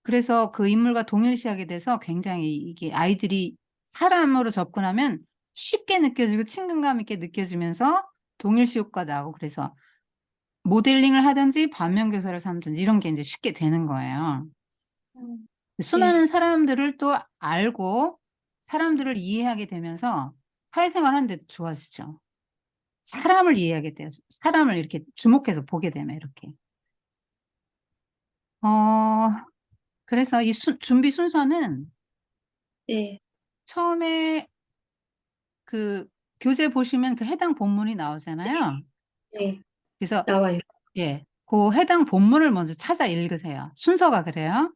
그래서 그 인물과 동일시하게 돼서 굉장히 이게 아이들이 사람으로 접근하면 쉽게 느껴지고 친근감 있게 느껴지면서 동일시 효과 나고 그래서 모델링을 하든지 반면교사를 삼든지 이런 게 이제 쉽게 되는 거예요. 네. 수많은 사람들을 또 알고 사람들을 이해하게 되면서 사회생활 하는데 좋아지죠. 사람을 이해하게 돼요. 사람을 이렇게 주목해서 보게 되면 이렇게. 어, 그래서 이 준비 순서는 네, 처음에 그 교재 보시면 그 해당 본문이 나오잖아요. 네. 그래서 나와요. 예, 그 해당 본문을 먼저 찾아 읽으세요. 순서가 그래요.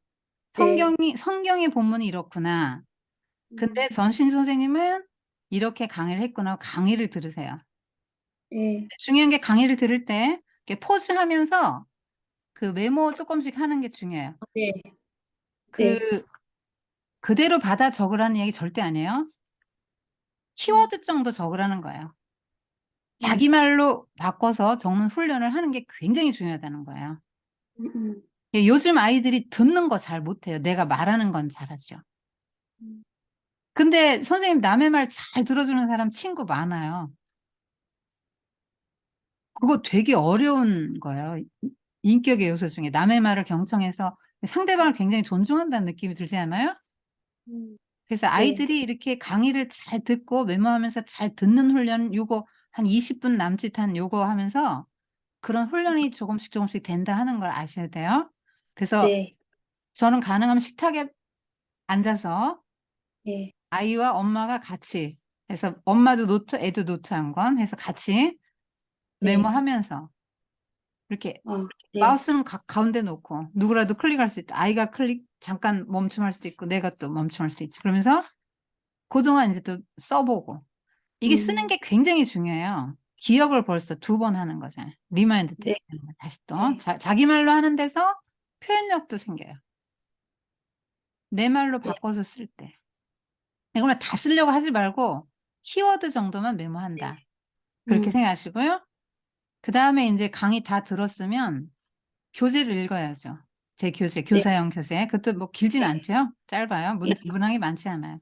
네. 성경의 본문이 이렇구나. 근데 음, 전신 선생님은 이렇게 강의를 했구나. 강의를 들으세요. 네, 중요한 게 강의를 들을 때 이렇게 포즈하면서 그 메모 조금씩 하는 게 중요해요. 네, 네. 그 그대로 받아 적으라는 얘기 절대 아니에요. 음, 키워드 정도 적으라는 거예요. 음, 자기 말로 바꿔서 적는 훈련을 하는 게 굉장히 중요하다는 거예요. 음, 음, 예, 요즘 아이들이 듣는 거 잘 못해요. 내가 말하는 건 잘하죠. 음. 근데 선생님 남의 말 잘 들어주는 사람 친구 많아요. 그거 되게 어려운 거예요. 인격의 요소 중에 남의 말을 경청해서 상대방을 굉장히 존중한다는 느낌이 들지 않아요? 음. 그래서 네. 아이들이 이렇게 강의를 잘 듣고 메모하면서 잘 듣는 훈련 요거 한 20분 남짓한 요거 하면서 그런 훈련이 조금씩 조금씩 된다 하는 걸 아셔야 돼요. 그래서 네. 저는 가능하면 식탁에 앉아서 네. 아이와 엄마가 같이 해서 엄마도 노트, 애도 노트 한 권 해서 같이 네. 메모하면서 이렇게 네. 마우스는 가운데 놓고 누구라도 클릭할 수 있다. 아이가 클릭 잠깐 멈춤할 수도 있고 내가 또 멈춤할 수도 있지. 그러면서 그동안 이제 또 써보고 이게 쓰는 게 굉장히 중요해요. 기억을 벌써 2번 하는 거잖아요. 리마인드 네. 되는 거 다시 또 네. 자기 말로 하는 데서 표현력도 생겨요. 내 말로 네. 바꿔서 쓸 때. 이거는 다 쓰려고 하지 말고 키워드 정도만 메모한다. 그렇게 생각하시고요. 그 다음에 이제 강의 다 들었으면 교재를 읽어야죠. 제 교재, 네. 교사용 교재. 그것도 뭐 길진 네. 않죠. 짧아요. 네. 문항이 많지 않아요.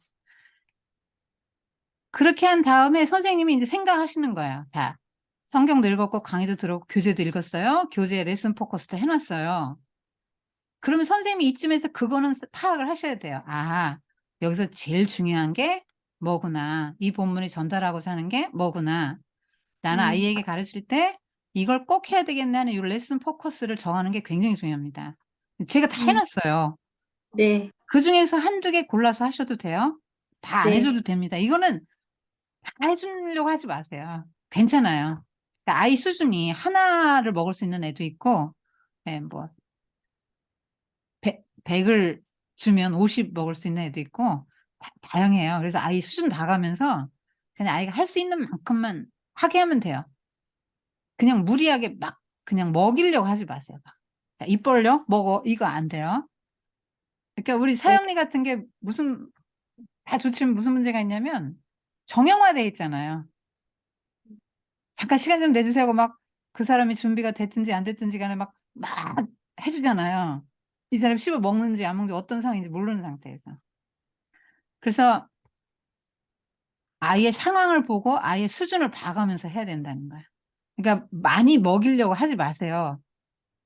그렇게 한 다음에 선생님이 이제 생각하시는 거예요. 자, 성경도 읽었고 강의도 들었고 교재도 읽었어요. 교재에 레슨 포커스도 해놨어요. 그러면 선생님이 이쯤에서 그거는 파악을 하셔야 돼요. 아, 여기서 제일 중요한 게 뭐구나. 이 본문이 전달하고자 하는 게 뭐구나. 나는 아이에게 가르칠 때 이걸 꼭 해야 되겠네 하는 이 레슨 포커스를 정하는 게 굉장히 중요합니다. 제가 다 해놨어요. 네. 그 중에서 한두 개 골라서 하셔도 돼요. 다 안 네. 해줘도 됩니다. 이거는 다 해주려고 하지 마세요. 괜찮아요. 그러니까 아이 수준이 하나를 먹을 수 있는 애도 있고, 네, 뭐, 100을 주면 50 먹을 수 있는 애도 있고, 다양해요. 그래서 아이 수준 봐가면서 그냥 아이가 할 수 있는 만큼만 하게 하면 돼요. 그냥 무리하게 막 그냥 먹이려고 하지 마세요. 막. 자, 입 벌려? 먹어. 이거 안 돼요. 그러니까 우리 네. 사형리 같은 게 무슨, 다 좋지만 무슨 문제가 있냐면 정형화돼 있잖아요. 잠깐 시간 좀 내주세요 하고 막 그 사람이 준비가 됐든지 안 됐든지 간에 막 해주잖아요. 이 사람이 씹어 먹는지 안 먹는지 어떤 상황인지 모르는 상태에서. 그래서 아이의 상황을 보고 아이의 수준을 봐가면서 해야 된다는 거예요. 그러니까 많이 먹이려고 하지 마세요.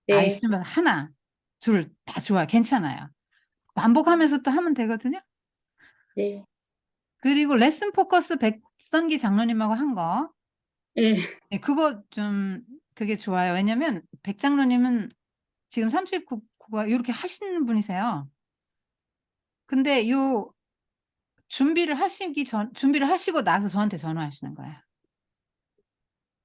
아이 네. 수준 봐서 하나, 둘, 다 좋아요. 괜찮아요. 반복하면서 또 하면 되거든요. 네. 그리고 레슨 포커스 백선기 장로님하고 한 거. 네. 네, 그거 좀 그게 좋아요. 왜냐면 백 장로님은 지금 39가 이렇게 하시는 분이세요. 근데 요 준비를 하시고 나서 저한테 전화하시는 거예요.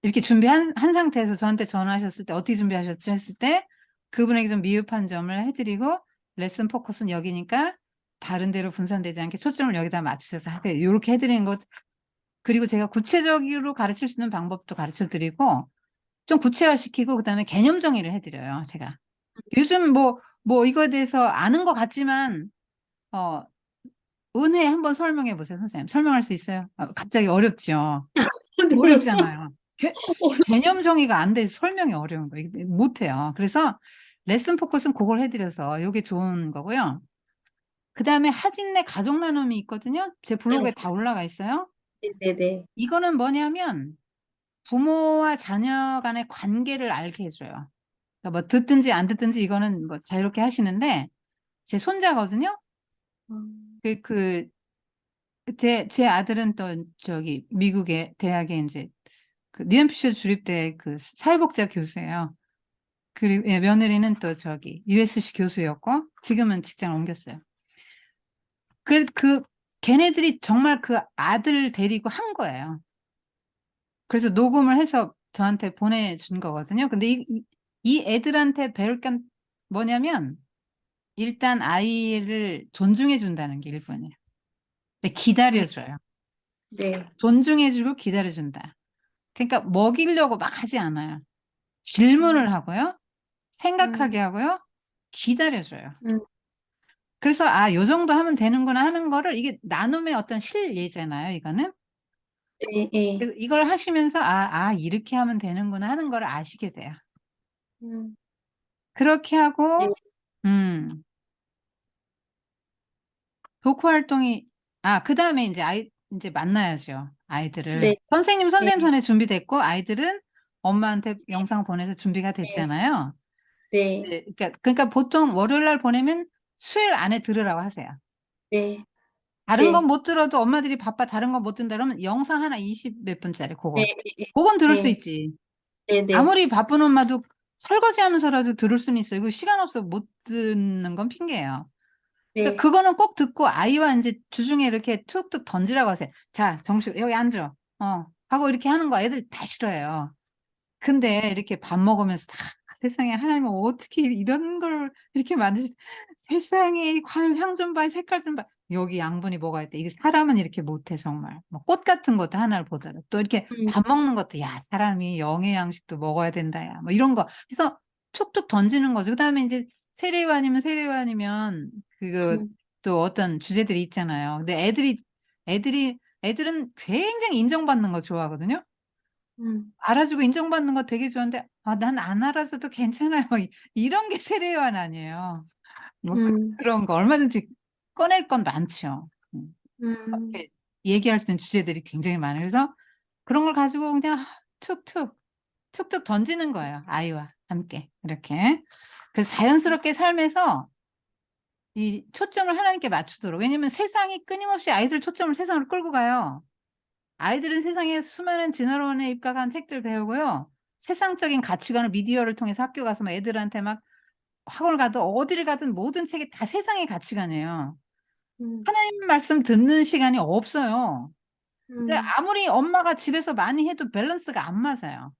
이렇게 준비한 상태에서 저한테 전화하셨을 때 어떻게 준비하셨죠? 했을 때 그분에게 좀 미흡한 점을 해드리고 레슨 포커스는 여기니까 다른 데로 분산되지 않게 초점을 여기다 맞추셔서 하세요. 이렇게 해드리는 것. 그리고 제가 구체적으로 가르칠 수 있는 방법도 가르쳐 드리고 좀 구체화시키고 그다음에 개념 정의를 해드려요. 제가. 요즘 뭐 이거에 대해서 아는 것 같지만 은혜 한번 설명해 보세요, 선생님. 설명할 수 있어요? 갑자기 어렵죠. 어렵잖아요. 개념 정의가 안 돼서 설명이 어려운 거예요. 못해요. 그래서 레슨 포커스는 그걸 해드려서 이게 좋은 거고요. 그 다음에 하진네 가족 나눔이 있거든요. 제 블로그에 다 올라가 있어요. 네. 네. 이거는 뭐냐면 부모와 자녀 간의 관계를 알게 해줘요. 그러니까 뭐 듣든지 안 듣든지 이거는 뭐 자유롭게 하시는데 제 손자거든요. 제 아들은 또 저기 미국의 대학에 이제 그 뉴햄프셔 주립대 그 사회복지학 교수예요. 그리고 예, 며느리는 또 저기 USC 교수였고 지금은 직장을 옮겼어요. 그래서 걔네들이 정말 그 아들 데리고 한 거예요. 그래서 녹음을 해서 저한테 보내준 거거든요. 근데 이 애들한테 배울 게 뭐냐면 일단 아이를 존중해 준다는 게 1번이에요. 기다려줘요. 네. 존중해주고 기다려준다. 그러니까 먹이려고 막 하지 않아요. 질문을 하고요. 생각하게 하고요. 기다려줘요. 그래서 요 정도 하면 되는구나 하는 거를 이게 나눔의 어떤 실예잖아요. 이거는. 네. 네. 그래서 이걸 하시면서 이렇게 하면 되는구나 하는 걸 아시게 돼요. 그렇게 네. 하고 도쿠 활동이 그다음에 이제 이제 만나야죠. 아이들을. 네. 선생님 네. 손에 준비됐고 아이들은 엄마한테 영상 보내서 준비가 됐잖아요. 네. 네, 그러니까 보통 월요일 날 보내면 수요일 안에 들으라고 하세요. 네. 다른 건 네. 못 들어도 엄마들이 바빠 다른 건 못 듣는다 그러면 영상 하나 20 몇 분짜리 네. 그거. 네. 그건 들을 수 네. 있지. 네. 네. 아무리 바쁜 엄마도 설거지 하면서라도 들을 수는 있어요. 이거 시간 없어 못 듣는 건 핑계예요. 그러니까 네. 그거는 꼭 듣고 아이와 이제 주중에 이렇게 툭툭 던지라고 하세요. 자, 정식 여기 앉아. 하고 이렇게 하는 거 애들 다 싫어해요. 근데 이렇게 밥 먹으면서 다 세상에 하나님은 어떻게 이런 걸 이렇게 만드시 세상에 이 과일 향 좀 봐, 색깔 좀 봐. 여기 양분이 뭐가 있대. 이게 사람은 이렇게 못해 정말. 뭐 꽃 같은 것도 하나를 보잖아. 또 이렇게 음. 밥 먹는 것도 야 사람이 영의 양식도 먹어야 된다 야. 뭐 이런 거. 그래서 툭툭 던지는 거죠. 그다음에 이제 세례요한이면 그 음. 또 어떤 주제들이 있잖아요. 근데 애들은 굉장히 인정받는 거 좋아하거든요. 음. 알아주고 인정받는 거 되게 좋은데 난 안 알아줘도 괜찮아요. 이런 게 세례요한 아니에요. 뭐 음. 그런 거 얼마든지 꺼낼 건 많죠. 음. 이렇게 얘기할 수 있는 주제들이 굉장히 많아요. 그래서 그런 걸 가지고 그냥 툭툭 던지는 거예요. 아이와 함께 이렇게. 그래서 자연스럽게 삶에서 이 초점을 하나님께 맞추도록. 왜냐면 세상이 끊임없이 아이들 초점을 세상으로 끌고 가요. 아이들은 세상에 수많은 진화론에 입각한 책들 배우고요. 세상적인 가치관을 미디어를 통해서 학교 가서 막 애들한테 막 학원을 가든 어디를 가든 모든 책이 다 세상의 가치관이에요. 음. 하나님 말씀 듣는 시간이 없어요. 근데 음. 아무리 엄마가 집에서 많이 해도 밸런스가 안 맞아요.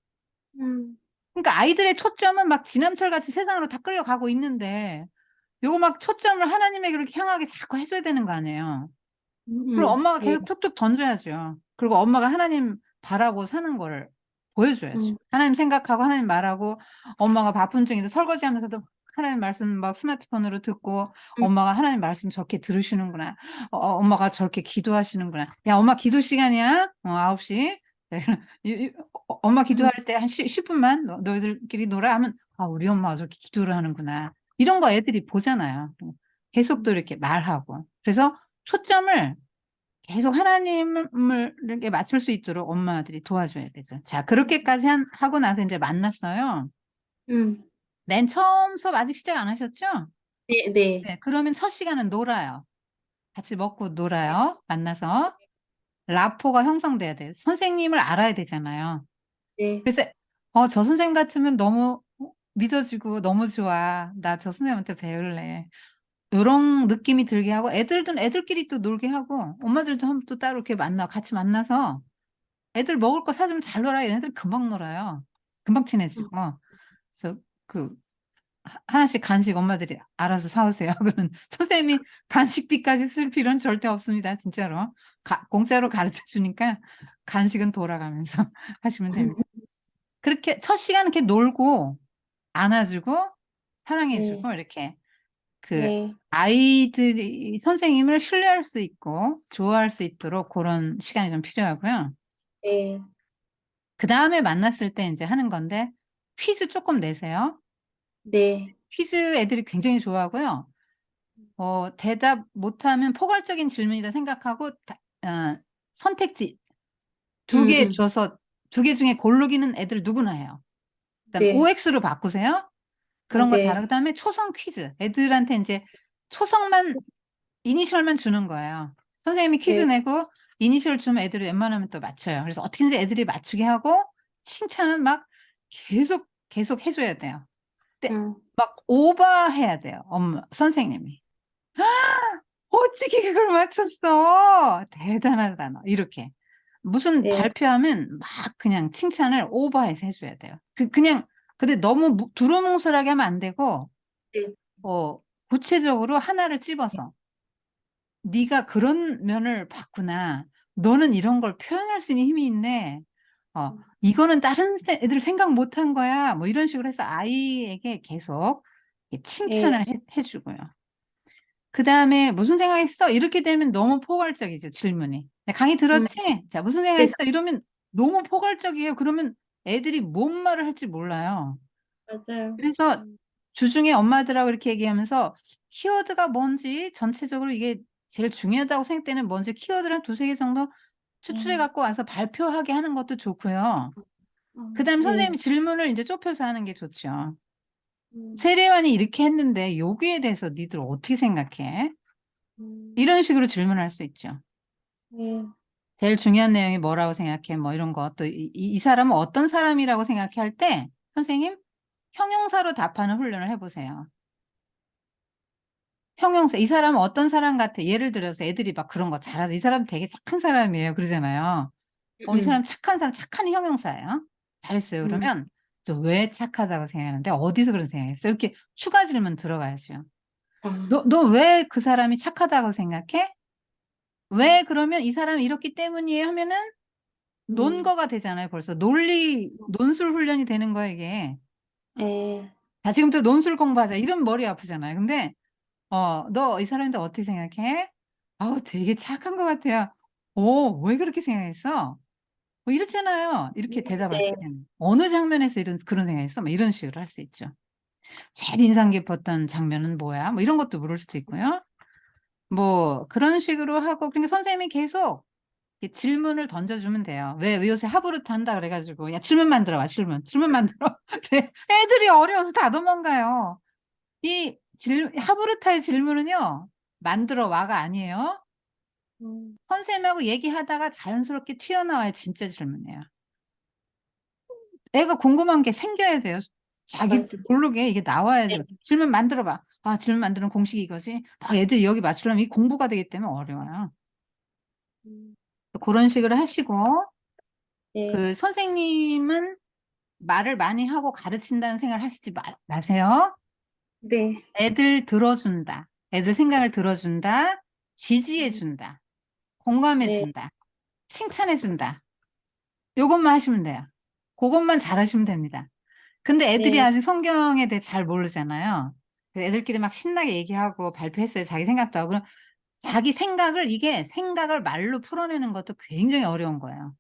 음. 그러니까 아이들의 초점은 막 지남철 같이 세상으로 다 끌려가고 있는데 요거 막 초점을 하나님에게 그렇게 향하게 자꾸 해줘야 되는 거 아니에요. 그럼 엄마가 네. 계속 툭툭 던져야죠. 그리고 엄마가 하나님 바라고 사는 거를 보여줘야죠. 음. 하나님 생각하고 하나님 말하고 엄마가 바쁜 중에도 설거지하면서도 하나님 말씀 막 스마트폰으로 듣고 음. 엄마가 하나님 말씀 저렇게 들으시는구나. 엄마가 저렇게 기도하시는구나. 야, 엄마 기도 시간이야? 9시. 엄마 음. 기도할 때 한 10분만 너희들끼리 놀아 하면 우리 엄마가 저렇게 기도를 하는구나. 이런 거 애들이 보잖아요. 계속 또 이렇게 말하고. 그래서 초점을 계속 하나님을 이렇게 맞출 수 있도록 엄마들이 도와줘야 되죠. 자, 그렇게까지 하고 나서 이제 만났어요. 음. 맨 처음 수업 아직 시작 안 하셨죠? 네. 네. 네, 그러면 첫 시간은 놀아요. 같이 먹고 놀아요. 만나서. 라포가 형성돼야 돼요. 선생님을 알아야 되잖아요. 네. 그래서 저 선생님 같으면 너무 믿어지고 너무 좋아. 나 저 선생님한테 배울래. 요런 느낌이 들게 하고 애들도 애들끼리 또 놀게 하고 엄마들도 한번 또 따로 이렇게 같이 만나서 애들 먹을 거 사주면 잘 놀아요. 얘네들 금방 놀아요. 금방 음. 친해지고. 그래서 그 하나씩 간식 엄마들이 알아서 사오세요. 그러면 선생님이 간식비까지 쓸 필요는 절대 없습니다. 진짜로. 공짜로 가르쳐 주니까 간식은 돌아가면서 하시면 됩니다. 그렇게 첫 시간은 이렇게 놀고 안아주고 네. 사랑해주고 이렇게 그 네. 아이들이 선생님을 신뢰할 수 있고 좋아할 수 있도록 그런 시간이 좀 필요하고요. 네. 그다음에 만났을 때 인제 하는 건데 퀴즈 쪼끔 내세요. 네. 퀴즈 애들이 굉장히 좋아하고요. 대답 못하면 포괄적인 질문이다 생각하고 선택지 2개 음음. 줘서 2개 중에 고르기는 애들 누구나 해요. 그다음에 네. OX로 바꾸세요. 그런 거 네. 잘하고 그다음에 초성 퀴즈. 애들한테 인제 초성만 이니셜만 주는 거예요. 선생님이 퀴즈 네. 내고 이니셜 주면 애들이 웬만하면 또 맞춰요. 그래서 어떻게든지 애들이 맞추게 하고 칭찬은 막 계속 해 줘야 돼요. 근데 음. 막 오버해야 돼요, 선생님이. "어떻게 그걸 맞췄어? 대단하다 너." 이렇게. 무슨 네. 발표하면 막 그냥 칭찬을 오버해서 해 줘야 돼요. 그냥 근데 너무 두루뭉술하게 하면 안 되고 네. 어 구체적으로 하나를 집어서 "네가 그런 면을 봤구나. 너는 이런 걸 표현할 수 있는 힘이 있네. 음. 이거는 다른 애들 생각 못한 거야." 뭐 이런 식으로 해서 아이에게 계속 이렇게 예. 칭찬을 해 주고요. 그다음에 "무슨 생각했어?" 이렇게 되면 너무 포괄적이죠, 질문이. "야 강의 음. 들었지? 자 무슨 네. 생각했어?" 이러면 너무 포괄적이에요. 그러면 애들이 뭔 말을 할지 몰라요. 맞아요. 그래서 주중에 엄마들하고 이렇게 얘기하면서 키워드가 뭔지 전체적으로 이게 제일 중요하다고 생각되는 뭔지 키워드를 한 2-3개 정도 추출해 음. 갖고 와서 발표하게 하는 것도 좋고요. 그다음에 네. 선생님이 질문을 인제 좁혀서 하는 게 좋죠. 음. "세례요한이 이렇게 했는데 여기에 대해서 니들 어떻게 생각해?" 이런 식으로 질문할 수 있죠. 네. 제일 중요한 내용이 뭐라고 생각해? 뭐 이런 거. 또 이 사람은 어떤 사람이라고 생각해 할 때 선생님 형용사로 답하는 훈련을 해보세요. 형용사. 이 사람은 어떤 사람 같아? 예를 들어서 애들이 막 그런 거 잘하죠. 이 사람 되게 착한 사람이에요. 그러잖아요. 이 사람 착한 사람, 착한 형용사예요. 잘했어요. 그러면 저 왜 착하다고 생각하는데 어디서 그런 생각했어? 이렇게 추가 질문 들어가야죠. 아, 너 왜 그 사람이 착하다고 생각해? 왜 그러면 이 사람이 이렇게 때문이에요 하면은 논거가 되잖아요. 벌써 논술 훈련이 되는 거예요, 이게. 네. 자, 지금부터 논술 공부하자. 이런 머리 아프잖아요. 근데 너 이 사람인데 어떻게 생각해? 아우, 되게 착한 것 같아요. 오, 왜 그렇게 생각했어? 뭐 이렇잖아요. 이렇게 대답할 수 네. 있는. 어느 장면에서 그런 생각했어? 뭐 이런 식으로 할 수 있죠. 제일 인상 깊었던 장면은 뭐야? 뭐 이런 것도 물을 수도 있고요. 뭐 그런 식으로 하고, 그러니까 선생님이 계속 이렇게 질문을 던져주면 돼요. 왜 요새 하부르트 한다 그래가지고 야 질문 만들어 와, 질문 만들어. 그래. 애들이 어려워서 다 도망가요. 하부르타의 질문은요, 만들어 와가 아니에요. 선생님하고 얘기하다가 자연스럽게 튀어나와야 진짜 질문이에요. 애가 궁금한 게 생겨야 돼요. 자기 맞아. 모르게 이게 나와야지. 네. 질문 만들어봐. 아, 질문 만드는 공식이 이거지. 막 애들이 여기 맞추려면 이 공부가 되기 때문에 어려워요. 그런 식으로 하시고, 네. 그 선생님은 말을 많이 하고 가르친다는 생각을 하시지 마세요. 네. 애들 들어준다. 애들 생각을 들어준다. 지지해준다. 네. 공감해준다. 칭찬해준다. 요것만 하시면 돼요. 그것만 잘하시면 됩니다. 근데 애들이 네. 아직 성경에 대해 잘 모르잖아요. 그래서 애들끼리 막 신나게 얘기하고 발표했어요. 자기 생각도 하고. 그럼 자기 생각을 말로 풀어내는 것도 굉장히 어려운 거예요.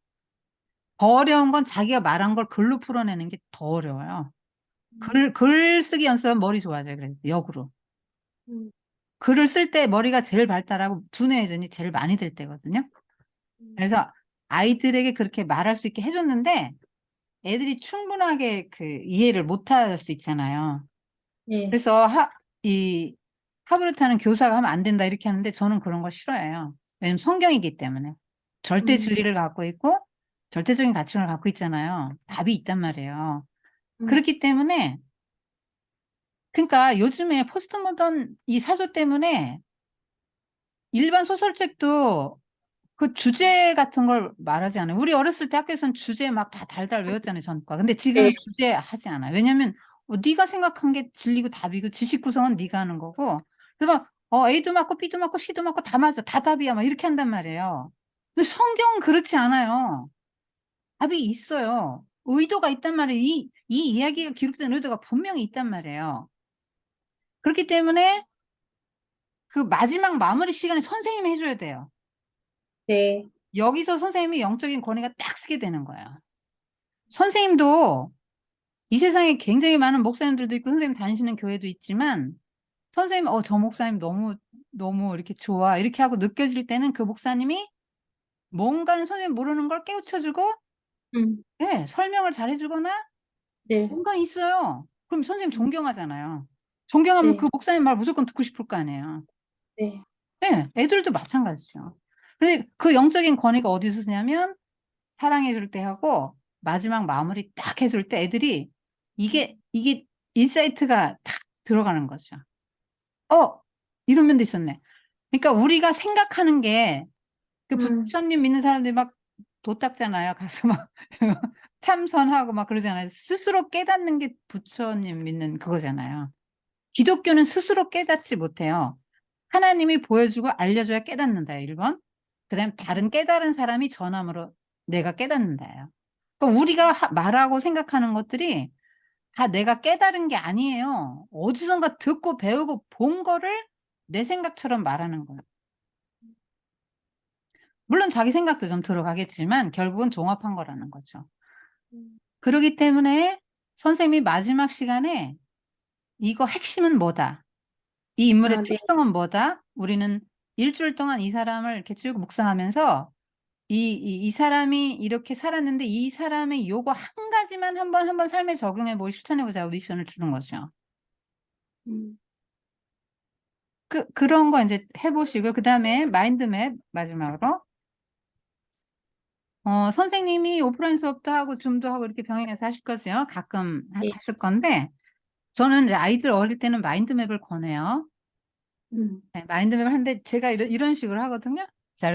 더 어려운 건 자기가 말한 걸 글로 풀어내는 게 더 어려워요. 글 쓰기 연습하면 머리 좋아져요. 그래서 역으로. 음. 글을 쓸 때 머리가 제일 발달하고 두뇌 회전이 제일 많이 될 때거든요. 그래서 아이들에게 그렇게 말할 수 있게 해줬는데 애들이 충분하게 그 이해를 못할 수 있잖아요. 네. 그래서 이 하브르타는 교사가 하면 안 된다 이렇게 하는데 저는 그런 거 싫어해요. 왜냐면 성경이기 때문에. 절대 음. 진리를 갖고 있고 절대적인 가치관을 갖고 있잖아요. 답이 있단 말이에요. 음. 그렇기 때문에, 그러니까 요즘에 포스트 모던 이 사조 때문에 일반 소설책도 그 주제 같은 걸 말하지 않아요. 우리 어렸을 때 학교에서는 주제 막 다 달달 외웠잖아요, 전과. 근데 네. 지금은 주제 하지 않아요. 왜냐면 네가 생각한 게 진리고 답이고 지식 구성은 네가 하는 거고. 그래서 막 A도 맞고 B도 맞고 C도 맞고 다 맞아. 다 답이야. 막 이렇게 한단 말이에요. 근데 성경은 그렇지 않아요. 답이 있어요. 의도가 있단 말이에요. 이 이야기가 기록된 의도가 분명히 있단 말이에요. 그렇기 때문에 그 마지막 마무리 시간에 선생님이 해줘야 돼요. 네. 여기서 선생님이 영적인 권위가 딱 쓰게 되는 거예요. 선생님도 이 세상에 굉장히 많은 목사님들도 있고 선생님 다니시는 교회도 있지만 선생님 저 목사님 너무 너무 이렇게 좋아 이렇게 하고 느껴질 때는 그 목사님이 뭔가는 선생님 모르는 걸 깨우쳐주고 음. 예, 설명을 잘해주거나 네. 뭔가 있어요. 그럼 선생님 존경하잖아요. 존경하면 네. 그 목사님 말 무조건 듣고 싶을 거 아니에요. 네. 예, 애들도 마찬가지죠. 근데 그 영적인 권위가 어디서 쓰냐면 사랑해줄 때 하고 마지막 마무리 딱 해줄 때 애들이 이게 인사이트가 딱 들어가는 거죠. 이런 면도 있었네. 그러니까 우리가 생각하는 게 그 음. 부처님 믿는 사람들이 막 도닦잖아요. 가서 막 참선하고 막 그러잖아요. 스스로 깨닫는 게 부처님 믿는 그거잖아요. 기독교는 스스로 깨닫지 못해요. 하나님이 보여주고 알려줘야 깨닫는다. 1번. 그다음 다른 깨달은 사람이 전함으로 내가 깨닫는다예요. 그러니까 우리가 말하고 생각하는 것들이 다 내가 깨달은 게 아니에요. 어디선가 듣고 배우고 본 거를 내 생각처럼 말하는 거예요. 물론 자기 생각도 좀 들어가겠지만 결국은 종합한 거라는 거죠. 그러기 때문에 선생님이 마지막 시간에 이거 핵심은 뭐다? 이 인물의 아, 네. 특성은 뭐다? 우리는 일주일 동안 이 사람을 이렇게 쭉 묵상하면서 이 사람이 이렇게 살았는데 이 사람의 요거 한 가지만 한번 삶에 적용해 보고 실천해 보자고 미션을 주는 거죠. 음. 그런 거 이제 해보시고요. 그 다음에 마인드맵 마지막으로. 선생님이 오프라인 수업도 하고 줌도 하고 이렇게 병행해서 하실 거죠. 가끔 네. 하실 건데, 저는 이제 아이들 어릴 때는 마인드맵을 권해요. 음. 네, 마인드맵을 하는데 제가 이런 식으로 하거든요. 자,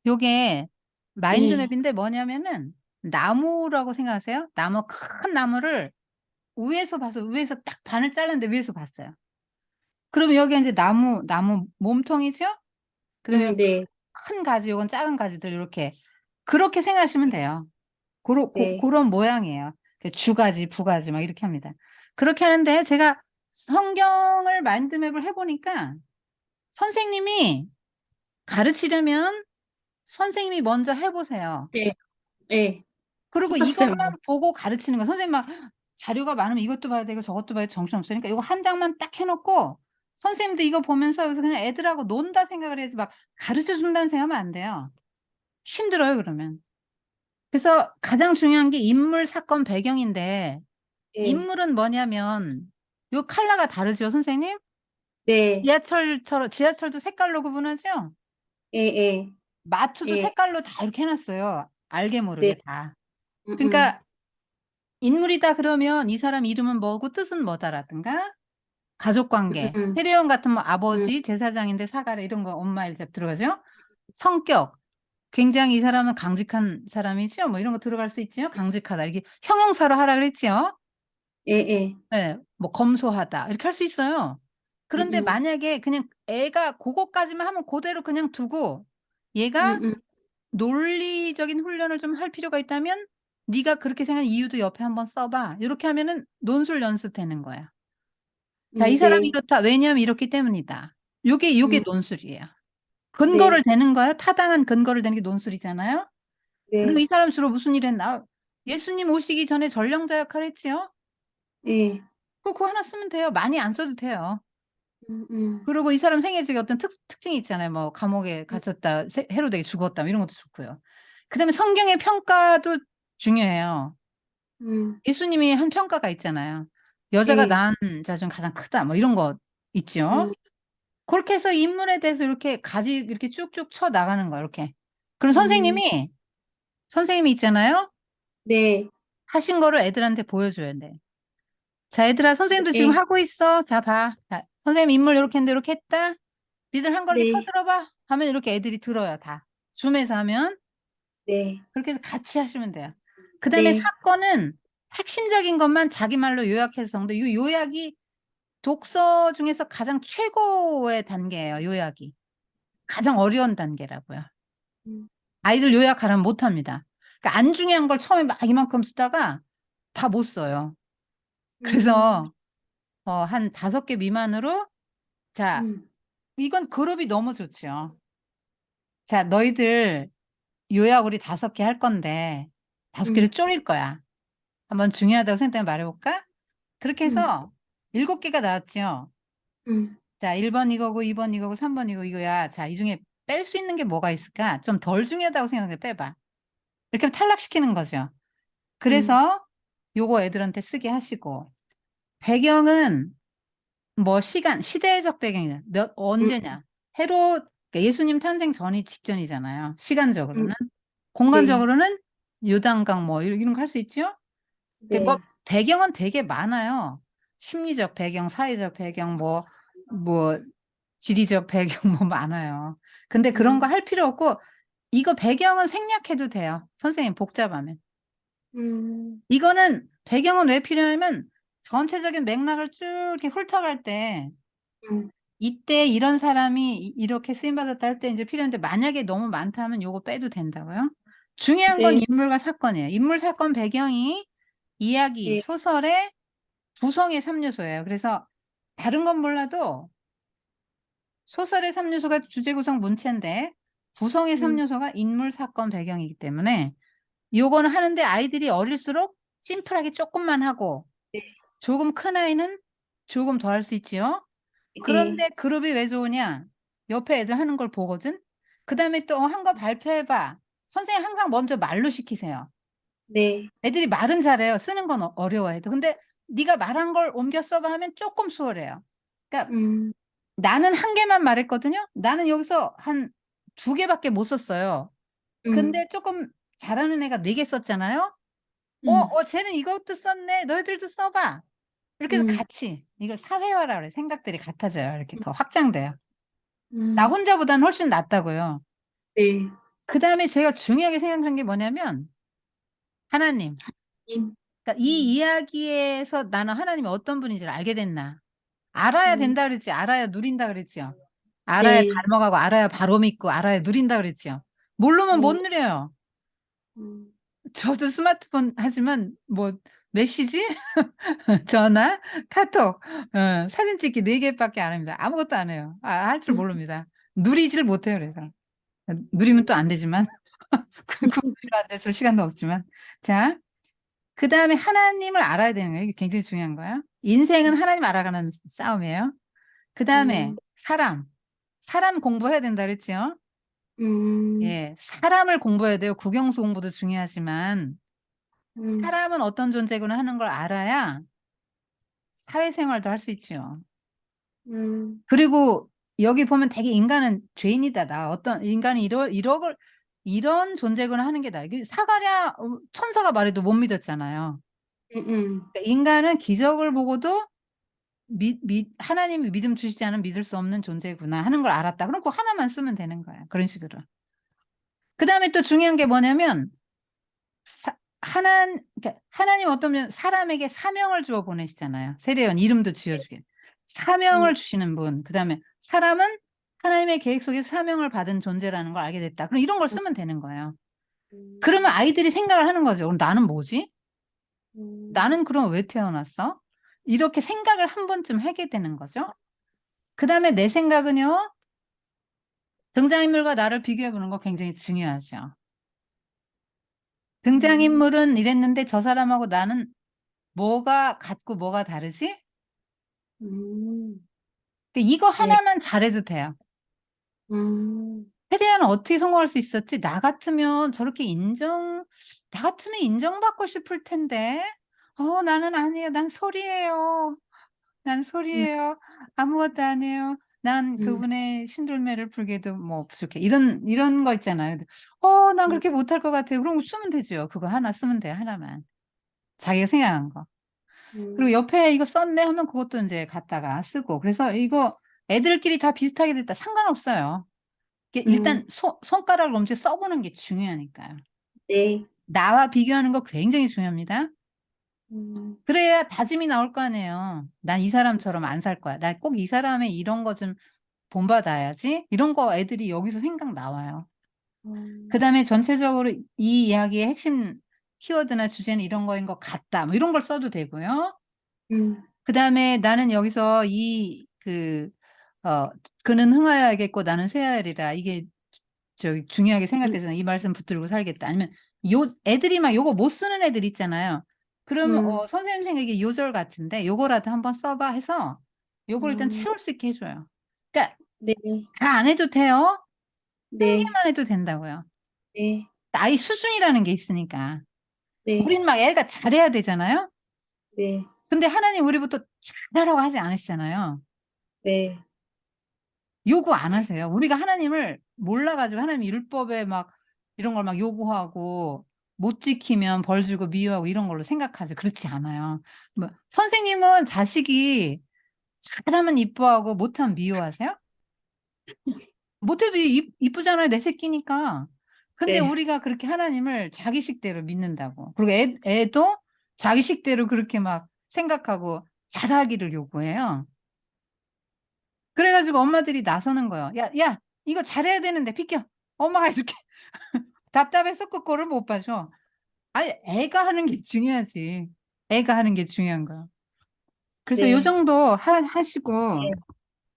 요게 네. 마인드맵인데 뭐냐면은 나무라고 생각하세요. 큰 나무를 위에서 봐서 위에서 딱 반을 잘랐는데 위에서 봤어요. 그러면 여기 이제 나무 몸통이죠? 그다음에 네. 큰 가지, 요건 작은 가지들 이렇게 그렇게 생각하시면 돼요. 네. 그런 모양이에요. 주가지, 부가지 막 이렇게 합니다. 그렇게 하는데 제가 성경을 마인드맵을 해보니까 선생님이 가르치려면 선생님이 먼저 해보세요. 네. 네. 그리고 해봤어요. 이것만 보고 가르치는 거야. 선생님 막 자료가 많으면 이것도 봐야 되고 저것도 봐야 정신없으니까 이거 한 장만 딱 해놓고 선생님도 이거 보면서 여기서 그냥 애들하고 논다 생각을 해야지 막 가르쳐 준다는 생각하면 안 돼요. 힘들어요, 그러면. 그래서 가장 중요한 게 인물, 사건, 배경인데 네. 인물은 뭐냐면 요 컬러가 다르죠, 선생님? 네. 지하철도 색깔로 구분하죠? 예, 예. 마트도 예. 색깔로 다 이렇게 해놨어요. 알게 모르게 네. 다. 음, 음. 그러니까 인물이다 그러면 이 사람 이름은 뭐고 뜻은 뭐다라든가 가족관계, 음. 해리온 같은 뭐 음. 아버지, 제사장인데 사가래 이런 거 엄마 일잡 들어가죠. 성격, 굉장히 이 사람은 강직한 사람이죠. 뭐 이런 거 들어갈 수 있지요. 강직하다 이렇게 형용사로 하라 그랬지요. 예, 예. 네, 뭐 검소하다 이렇게 할 수 있어요. 그런데 음. 만약에 그냥 애가 그거까지만 하면 그대로 그냥 두고 얘가 음. 논리적인 훈련을 좀 할 필요가 있다면 네가 그렇게 생각하는 이유도 옆에 한번 써봐. 이렇게 하면은 논술 연습되는 거야. 자, 이 사람이 네. 이렇다. 왜냐하면 이렇게 때문이다. 요게 음. 논술이에요. 근거를 네. 대는 거예요. 타당한 근거를 대는 게 논술이잖아요. 그리고 네. 이 사람 주로 무슨 일 했나? 예수님 오시기 전에 전령자 역할 했지요. 예. 그거 하나 쓰면 돼요. 많이 안 써도 돼요. 음. 음. 그리고 이 사람 생애 중에 어떤 특징이 있잖아요. 뭐 감옥에 갇혔다, 헤로데에게 죽었다, 뭐 이런 것도 좋고요. 그다음에 성경의 평가도 중요해요. 음. 예수님이 한 평가가 있잖아요. 여자가 예. 낳은 자 중 가장 크다, 뭐 이런 거 있죠. 음. 그렇게 해서 인물에 대해서 이렇게 가지 이렇게 쭉쭉 쳐 나가는 거예요. 이렇게. 그럼 음. 선생님이 있잖아요. 네. 하신 거를 애들한테 보여줘야 돼. 자, 얘들아, 선생님도 지금 네. 하고 있어. 자, 봐. 자, 선생님 인물 이렇게 했는데 이렇게 했다. 니들 한 걸 이렇게 네. 쳐들어봐. 하면 이렇게 애들이 들어요, 다. 줌에서 하면. 네. 그렇게 해서 같이 하시면 돼요. 그 다음에 네. 사건은 핵심적인 것만 자기 말로 요약해서 정도. 이 요약이 독서 중에서 가장 최고의 단계예요, 요약이. 가장 어려운 단계라고요. 음. 아이들 요약하려면 못합니다. 그러니까 안 중요한 걸 처음에 막 이만큼 쓰다가 다 못 써요. 음. 그래서 한 5개 미만으로 자, 음. 이건 그룹이 너무 좋죠. 자, 너희들 요약 우리 5개 할 건데 5개를 음. 쪼릴 거야. 한번 중요하다고 생각해 말해볼까? 그렇게 음. 해서 7개가 나왔죠. 음. 자, 1번 이거고 2번 이거고 3번 이거야. 자, 이 중에 뺄 수 있는 게 뭐가 있을까? 좀 덜 중요하다고 생각해 빼봐. 이렇게 하면 탈락시키는 거죠. 음. 그래서 요거 애들한테 쓰게 하시고 배경은 뭐 시대적 배경이냐 음. 언제냐 그러니까 예수님 탄생 전이 직전이잖아요. 음. 시간적으로는. 네. 공간적으로는 요단강 뭐 이런 거 할 수 있죠. 뭐 네. 배경은 되게 많아요. 심리적 배경, 사회적 배경, 뭐 지리적 배경 뭐 많아요. 근데 그런 거 음. 할 필요 없고 이거 배경은 생략해도 돼요. 선생님 복잡하면. 음. 이거는 배경은 왜 필요하냐면 전체적인 맥락을 쭉 이렇게 훑어갈 때 음. 이때 이런 사람이 이렇게 쓰임받았다 할 때 이제 필요한데 만약에 너무 많다 하면 요거 빼도 된다고요. 중요한 건 네. 인물과 사건이에요. 인물, 사건, 배경이 이야기, 네. 소설의 구성의 3요소예요. 그래서 다른 건 몰라도 소설의 3요소가 주제 구성 문체인데 구성의 음. 3요소가 인물, 사건, 배경이기 때문에 요거는 하는데 아이들이 어릴수록 심플하게 조금만 하고 네. 조금 큰 아이는 조금 더 할 수 있지요. 예. 그런데 그룹이 왜 좋으냐? 옆에 애들 하는 걸 보거든. 그다음에 또 한 거 발표해봐. 선생님 항상 먼저 말로 시키세요. 네. 애들이 말은 잘해요. 쓰는 건 어려워해도. 근데 네가 말한 걸 옮겨 써봐 하면 조금 수월해요. 그러니까 음. 나는 한 개만 말했거든요. 나는 여기서 한 두 개밖에 못 썼어요. 음, 근데 조금 잘하는 애가 네 개 썼잖아요. 음, 쟤는 이것도 썼네. 너희들도 써봐. 이렇게 해서 음, 같이 이걸 사회화라 그래. 생각들이 같아져요. 이렇게 더 확장돼요. 나 음, 혼자보다는 훨씬 낫다고요. 네. 그 다음에 제가 중요하게 생각한 게 뭐냐면 하나님. 님, 그러니까 이 음, 이야기에서 나는 하나님이 어떤 분인지를 알게 됐나. 알아야 음, 된다 그랬지. 알아야 누린다 그랬지요. 알아야 네. 닮아가고 알아야 바로 믿고 알아야 누린다 그랬지요. 모르면 못 네. 누려요. 음, 저도 스마트폰 하지만 뭐 메시지, 전화, 카톡, 사진 찍기 4개밖에 안 합니다. 아무것도 안 해요. 할 줄 모릅니다. 누리지를 못해요. 그래서 누리면 또 안 되지만 그리고 앉았을 시간도 없지만 자, 그 다음에 하나님을 알아야 되는 거예요. 이게 굉장히 중요한 거예요. 인생은 하나님 알아가는 싸움이에요. 그 다음에 음, 사람 공부해야 된다 그랬죠? 음, 예, 사람을 공부해야 돼요. 국영수 공부도 중요하지만 음, 사람은 어떤 존재구나 하는 걸 알아야 사회생활도 할 수 있죠. 음, 그리고 여기 보면 되게 인간은 죄인이다. 나 어떤 인간이 이런 존재구나 하는 게 나. 이게 사가랴 천사가 말해도 못 믿었잖아요. 그러니까 인간은 기적을 보고도 하나님이 믿음 주시지 않으면 믿을 수 없는 존재구나 하는 걸 알았다. 그럼 그 하나만 쓰면 되는 거야. 그런 식으로. 그 다음에 또 중요한 게 뭐냐면 그러니까 하나님 어떤 면 사람에게 사명을 주어 보내시잖아요. 세례요한 이름도 지어주게. 음, 사명을 주시는 분. 그 다음에 사람은 하나님의 계획 속에서 사명을 받은 존재라는 걸 알게 됐다. 그럼 이런 걸 쓰면 되는 거예요. 그러면 음, 아이들이 생각을 하는 거죠. 그럼 나는 뭐지? 음, 나는 그럼 왜 태어났어? 이렇게 생각을 한 번쯤 하게 되는 거죠. 그 다음에 내 생각은요. 등장인물과 나를 비교해 보는 거 굉장히 중요하죠. 음, 등장인물은 이랬는데 저 사람하고 나는 뭐가 같고 뭐가 다르지? 음, 근데 이거 네. 하나만 잘해도 돼요. 음, 테리아는 어떻게 성공할 수 있었지? 나 같으면 인정받고 싶을 텐데. 나는 아니에요. 난 소리예요. 난 음, 소리예요. 아무것도 안 해요. 난 음, 그분의 신들매를 풀게도 뭐 부족해. 이런 거 있잖아요. 난 음, 그렇게 못할 것 같아요. 그럼 쓰면 되죠. 그거 하나 쓰면 돼요. 하나만. 자기가 생각한 거. 그리고 음, 옆에 이거 썼네 하면 그것도 이제 갖다가 쓰고. 그래서 이거 애들끼리 다 비슷하게 됐다. 상관없어요. 일단 음, 손가락을 엄청 써보는 게 중요하니까요. 네. 나와 비교하는 거 굉장히 중요합니다. 음, 그래야 다짐이 나올 거 아니에요. 난 이 사람처럼 안 살 거야. 나 꼭 이 사람의 이런 거 좀 본받아야지. 이런 거 애들이 여기서 생각 나와요. 그 음, 다음에 전체적으로 이 이야기의 핵심 키워드나 주제는 이런 거인 것 같다. 뭐 이런 걸 써도 되고요. 음, 그 다음에 나는 여기서 어, 그는 흥하여야겠고 나는 쇠하여리라. 이게 중요하게 음, 생각돼서 이 말씀 붙들고 살겠다. 아니면 애들이 막 요거 못 쓰는 애들 있잖아요. 그럼 음, 선생님 생각에 요절 같은데 요거라도 한번 써봐 해서 요걸 일단 음, 채울 수 있게 해줘요. 그러니까 네, 다 안 해도 돼요. 한 네, 개만 해도 된다고요. 네, 아이 수준이라는 게 있으니까. 네, 우린 막 애가 잘해야 되잖아요. 네, 근데 하나님 우리부터 잘하라고 하지 않으시잖아요. 네, 요구 안 하세요. 우리가 하나님을 몰라가지고 하나님 율법에 막 이런 걸 막 요구하고 못 지키면 벌 주고 미워하고 이런 걸로 생각하지. 그렇지 않아요. 뭐 선생님은 자식이 잘하면 이뻐하고 못하면 미워하세요? 못해도 이쁘잖아요. 내 새끼니까. 근데 네, 우리가 그렇게 하나님을 자기식대로 믿는다고. 그리고 애도 자기식대로 그렇게 막 생각하고 잘하기를 요구해요. 그래가지고 엄마들이 나서는 거예요. 야, 야, 이거 잘해야 되는데 비켜. 엄마가 해줄게. 답답해서 그거를 못 봐줘. 아니, 애가 하는 게 중요하지. 애가 하는 게 중요한 거야. 그래서 요 네, 정도 하시고,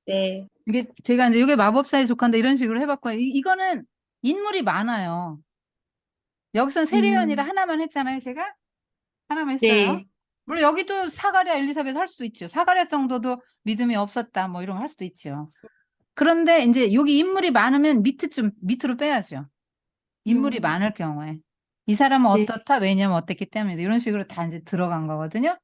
네, 이게 제가 이제 이게 마법사의 조카인데 이런 식으로 해봤고, 이거는 인물이 많아요. 여기선 세례요한이라 음, 하나만 했잖아요, 제가? 하나만 했어요. 네, 물론 여기도 사가랴, 엘리사벳 할 수도 있죠. 사가랴 정도도 믿음이 없었다, 뭐 이런 거 할 수도 있죠. 그런데 이제 여기 인물이 많으면 밑으로 빼야죠. 인물이 음, 많을 경우에. 이 사람은 네, 어떻다? 왜냐면 어떻기 때문에. 이런 식으로 다 이제 들어간 거거든요.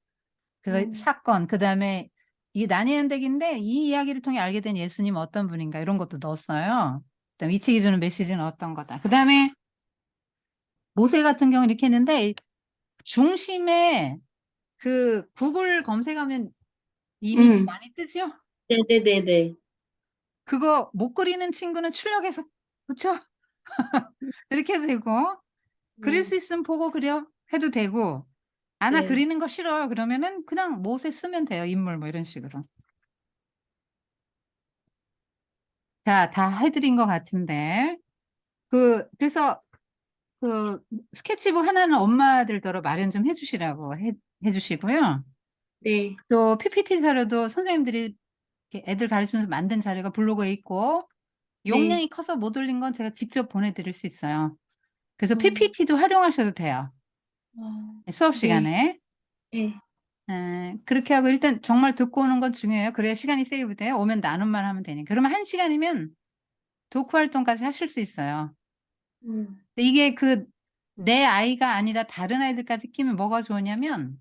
그래서 음, 사건, 그 다음에 이 난이현대기인데 이 이야기를 통해 알게 된 예수님 어떤 분인가 이런 것도 넣었어요. 그다음에 이 책이 주는 메시지는 어떤 거다. 그다음에 모세 같은 경우는 이렇게 했는데 중심에 그 구글 검색하면 이미지 음. 많이 뜨죠? 네네네네. 그거 못 그리는 친구는 출력해서 붙여. 이렇게 해도 되고 그릴 네. 수 있으면 보고 그려 해도 되고 나 네. 그리는 거 싫어요. 그러면은 그냥 못에 쓰면 돼요. 인물 뭐 이런 식으로. 자, 다 해드린 것 같은데 그래서 그 스케치북 하나는 엄마들더러 마련 좀 해주시라고 해주시고요. 네. 또 PPT 자료도 선생님들이 이렇게 애들 가르치면서 만든 자료가 블로그에 있고 네. 용량이 커서 못 올린 건 제가 직접 보내드릴 수 있어요. 그래서 어. PPT도 활용하셔도 돼요. 수업 네. 시간에. 네. 그렇게 하고 일단 정말 듣고 오는 건 중요해요. 그래야 시간이 세이브 돼요. 오면 나눔만 하면 되니까. 그러면 1시간이면 독후 활동까지 하실 수 있어요. 음. 근데 이게 내 아이가 아니라 다른 아이들까지 끼면 뭐가 좋으냐면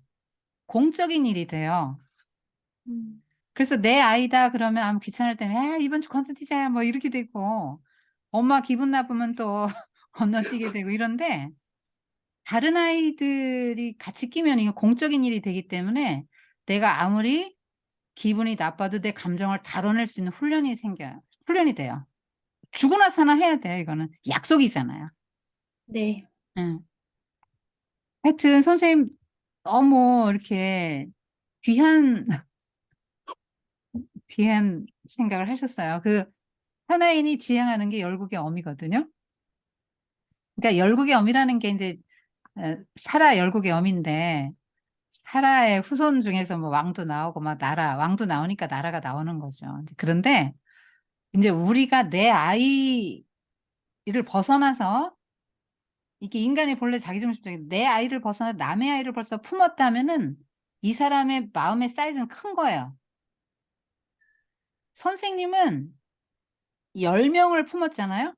공적인 일이 돼요. 음. 그래서 내 아이다 그러면 아무 귀찮을 때는 야, 이번 주 콘서트자야 뭐 이렇게 되고 엄마 기분 나쁘면 또 건너뛰게 되고 이런데 다른 아이들이 같이 끼면 이게 공적인 일이 되기 때문에 내가 아무리 기분이 나빠도 내 감정을 다뤄낼 수 있는 훈련이 생겨요. 훈련이 돼요. 죽으나 사나 해야 돼요. 이거는 약속이잖아요. 네. 응. 하여튼 선생님 너무 이렇게 귀한 귀한 생각을 하셨어요. 하나인이 지향하는 게 열국의 엄이거든요. 그러니까 열국의 엄이라는 게 이제 사라 열국의 엄인데 사라의 후손 중에서 뭐 왕도 나오고 막 왕도 나오니까 나라가 나오는 거죠. 그런데 이제 우리가 내 아이를 벗어나서 이게 인간의 본래 자기중심적인 내 아이를 벗어나 남의 아이를 벌써 품었다면은 이 사람의 마음의 사이즈는 큰 거예요. 선생님은 10명을 품었잖아요.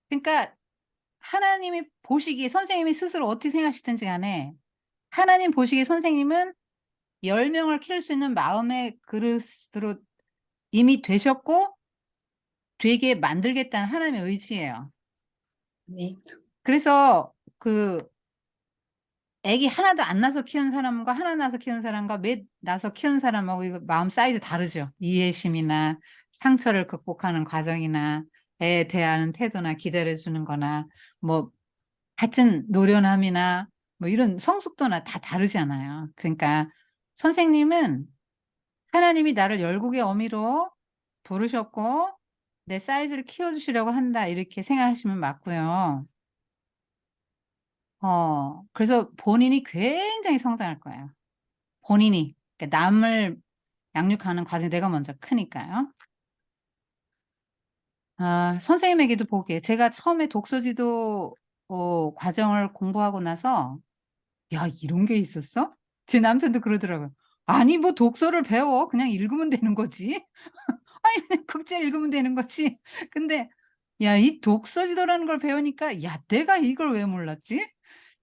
그러니까 하나님이 보시기에 선생님이 스스로 어떻게 생각하시든지 간에 하나님 보시기에 선생님은 10명을 키울 수 있는 마음의 그릇으로 이미 되셨고 되게 만들겠다는 하나님의 의지예요. 네. 그래서 애기 하나도 안 낳아서 키우는 사람과 하나 낳아서 키우는 사람과 몇 낳아서 키우는 사람하고 이거 마음 사이즈 다르죠. 이해심이나 상처를 극복하는 과정이나 애에 대하는 태도나 기다려주는 거나 뭐 같은 노련함이나 뭐 이런 성숙도나 다 다르잖아요. 그러니까 선생님은 하나님이 나를 열국의 어미로 부르셨고 내 사이즈를 키워주시려고 한다 이렇게 생각하시면 맞고요. 그래서 본인이 굉장히 성장할 거예요. 본인이. 그러니까 남을 양육하는 과정이 내가 먼저 크니까요. 선생님에게도 보기에 제가 처음에 독서지도 과정을 공부하고 나서 야, 이런 게 있었어? 제 남편도 그러더라고요. 아니, 뭐 독서를 배워. 그냥 읽으면 되는 거지. 아니, 그냥 국제 읽으면 되는 거지. 근데 야, 이 독서지도라는 걸 배우니까 야, 내가 이걸 왜 몰랐지?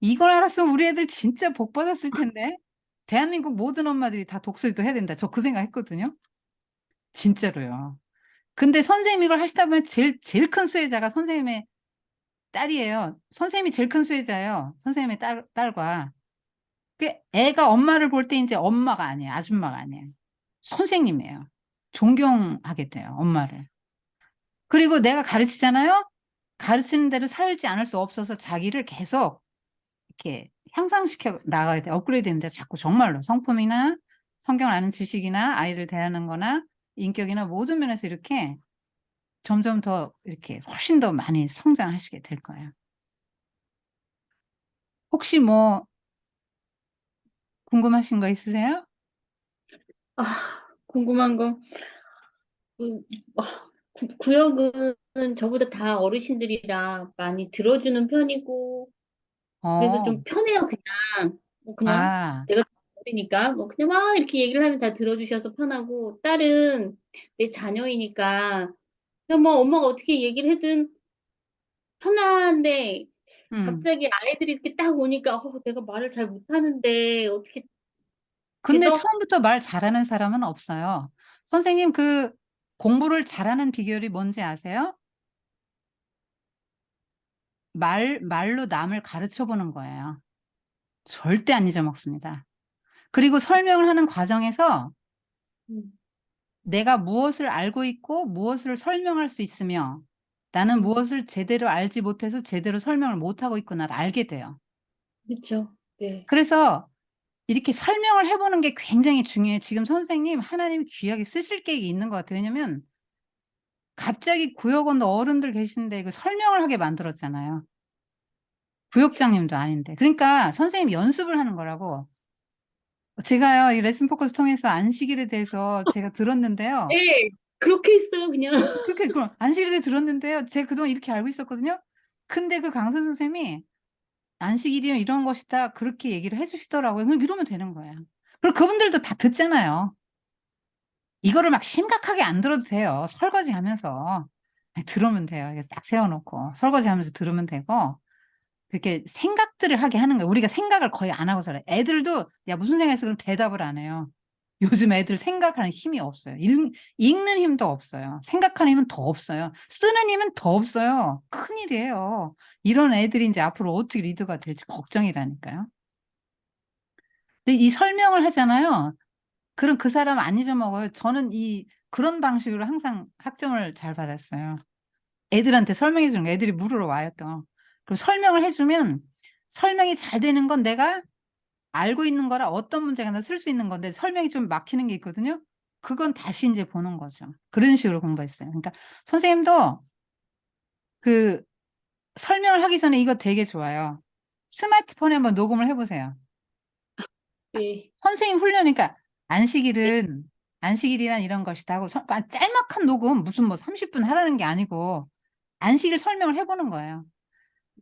이걸 알았으면 우리 애들 진짜 복 받았을 텐데. 대한민국 모든 엄마들이 다 독서지도 해야 된다. 저 그 생각했거든요. 진짜로요. 근데 선생님이 이걸 하시다 보면 제일 큰 수혜자가 선생님의 딸이에요. 선생님이 제일 큰 수혜자예요. 선생님의 딸과. 애가 엄마를 볼 때 이제 엄마가 아니에요. 아줌마가 아니에요. 선생님이에요. 존경하게 돼요. 엄마를. 그리고 내가 가르치잖아요. 가르치는 대로 살지 않을 수 없어서 자기를 계속 이렇게 향상시켜 나가야 돼. 업그레이드 되는데 자꾸 정말로 성품이나 성경을 아는 지식이나 아이를 대하는 거나 인격이나 모든 면에서 이렇게 점점 더 이렇게 훨씬 더 많이 성장하시게 될 거예요. 혹시 뭐 궁금하신 거 있으세요? 궁금한 거. 그, 구역은 저보다 다 어르신들이라 많이 들어주는 편이고, 그래서 어, 좀 편해요, 그냥. 그냥 아, 내가 어리니까, 그냥 막 이렇게 얘기를 하면 다 들어주셔서 편하고, 딸은 내 자녀이니까, 그냥 뭐 엄마가 어떻게 얘기를 하든 편한데, 음, 갑자기 아이들이 이렇게 딱 오니까, 내가 말을 잘 못하는데, 어떻게 근데 그래서 처음부터 말 잘하는 사람은 없어요. 선생님, 그 공부를 잘하는 비결이 뭔지 아세요? 말로 남을 가르쳐 보는 거예요. 절대 안 잊어먹습니다. 그리고 설명을 하는 과정에서 음, 내가 무엇을 알고 있고 무엇을 설명할 수 있으며 나는 음, 무엇을 제대로 알지 못해서 제대로 설명을 못하고 있구나를 알게 돼요. 그렇죠. 네. 그래서 이렇게 설명을 해보는 게 굉장히 중요해요. 지금 선생님 하나님이 귀하게 쓰실 계획이 있는 것 같아요. 왜냐면 갑자기 구역원 어른들 계신데 그 설명을 하게 만들었잖아요. 구역장님도 아닌데. 그러니까 선생님 연습을 하는 거라고. 제가요, 이 레슨 포커스 통해서 안식일에 대해서 제가 들었는데요. 예, 그렇게 했어요, 그냥. 그렇게, 그럼 안식일에 대해 들었는데요. 제가 그동안 이렇게 알고 있었거든요. 근데 그 강사 선생님이 안식일이면 이런 것이다. 그렇게 얘기를 해주시더라고요. 그럼 이러면 되는 거예요. 그리고 그분들도 다 듣잖아요. 이거를 막 심각하게 안 들어도 돼요. 설거지 하면서. 들으면 돼요. 이렇게 딱 세워놓고. 설거지 하면서 들으면 되고. 그렇게 생각들을 하게 하는 거예요. 우리가 생각을 거의 안 하고 살아요. 애들도 야 무슨 생각했어? 그럼 대답을 안 해요. 요즘 애들 생각하는 힘이 없어요. 읽는 힘도 없어요. 생각하는 힘은 더 없어요. 쓰는 힘은 더 없어요. 큰일이에요. 이런 애들이 이제 앞으로 어떻게 리더가 될지 걱정이라니까요. 근데 이 설명을 하잖아요. 그럼 그 사람 안 잊어먹어요. 저는 그런 방식으로 항상 학점을 잘 받았어요. 애들한테 설명해 주는 거 애들이 물으러 와요 또. 그럼 설명을 해주면 설명이 잘 되는 건 내가 알고 있는 거라 어떤 문제가 나 쓸 수 있는 건데 설명이 좀 막히는 게 있거든요. 그건 다시 이제 보는 거죠. 그런 식으로 공부했어요. 그러니까 선생님도 그 설명을 하기 전에 이거 되게 좋아요. 스마트폰에 한번 녹음을 해보세요. 네. 선생님 훈련이니까 네. 안식일이란 이런 것이다 하고 짤막한 녹음 무슨 뭐 30분 하라는 게 아니고 안식일 설명을 해보는 거예요.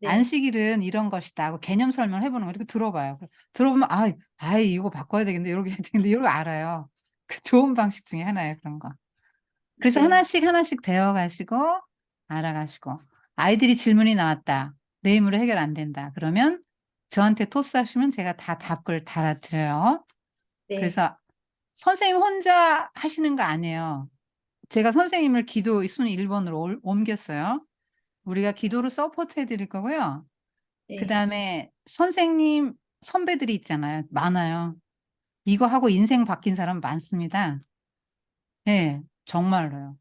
네. 안식일은 이런 것이다 하고 개념 설명을 해보는 거 이렇게 들어봐요. 들어보면 이거 바꿔야 되겠는데 이렇게 해야 되겠는데 이러고 알아요. 그 좋은 방식 중에 하나예요, 그런 거. 그래서 네. 하나씩 하나씩 배워가시고 알아가시고 아이들이 질문이 나왔다. 내 힘으로 해결 안 된다. 그러면 저한테 토스하시면 제가 다 답글 달아드려요. 네. 그래서 선생님 혼자 하시는 거 아니에요. 제가 선생님을 기도 순위 1번으로 옮겼어요. 우리가 기도로 서포트 해드릴 거고요. 그 네. 다음에 선생님 선배들이 있잖아요. 많아요. 이거 하고 인생 바뀐 사람 많습니다. 네, 정말로요.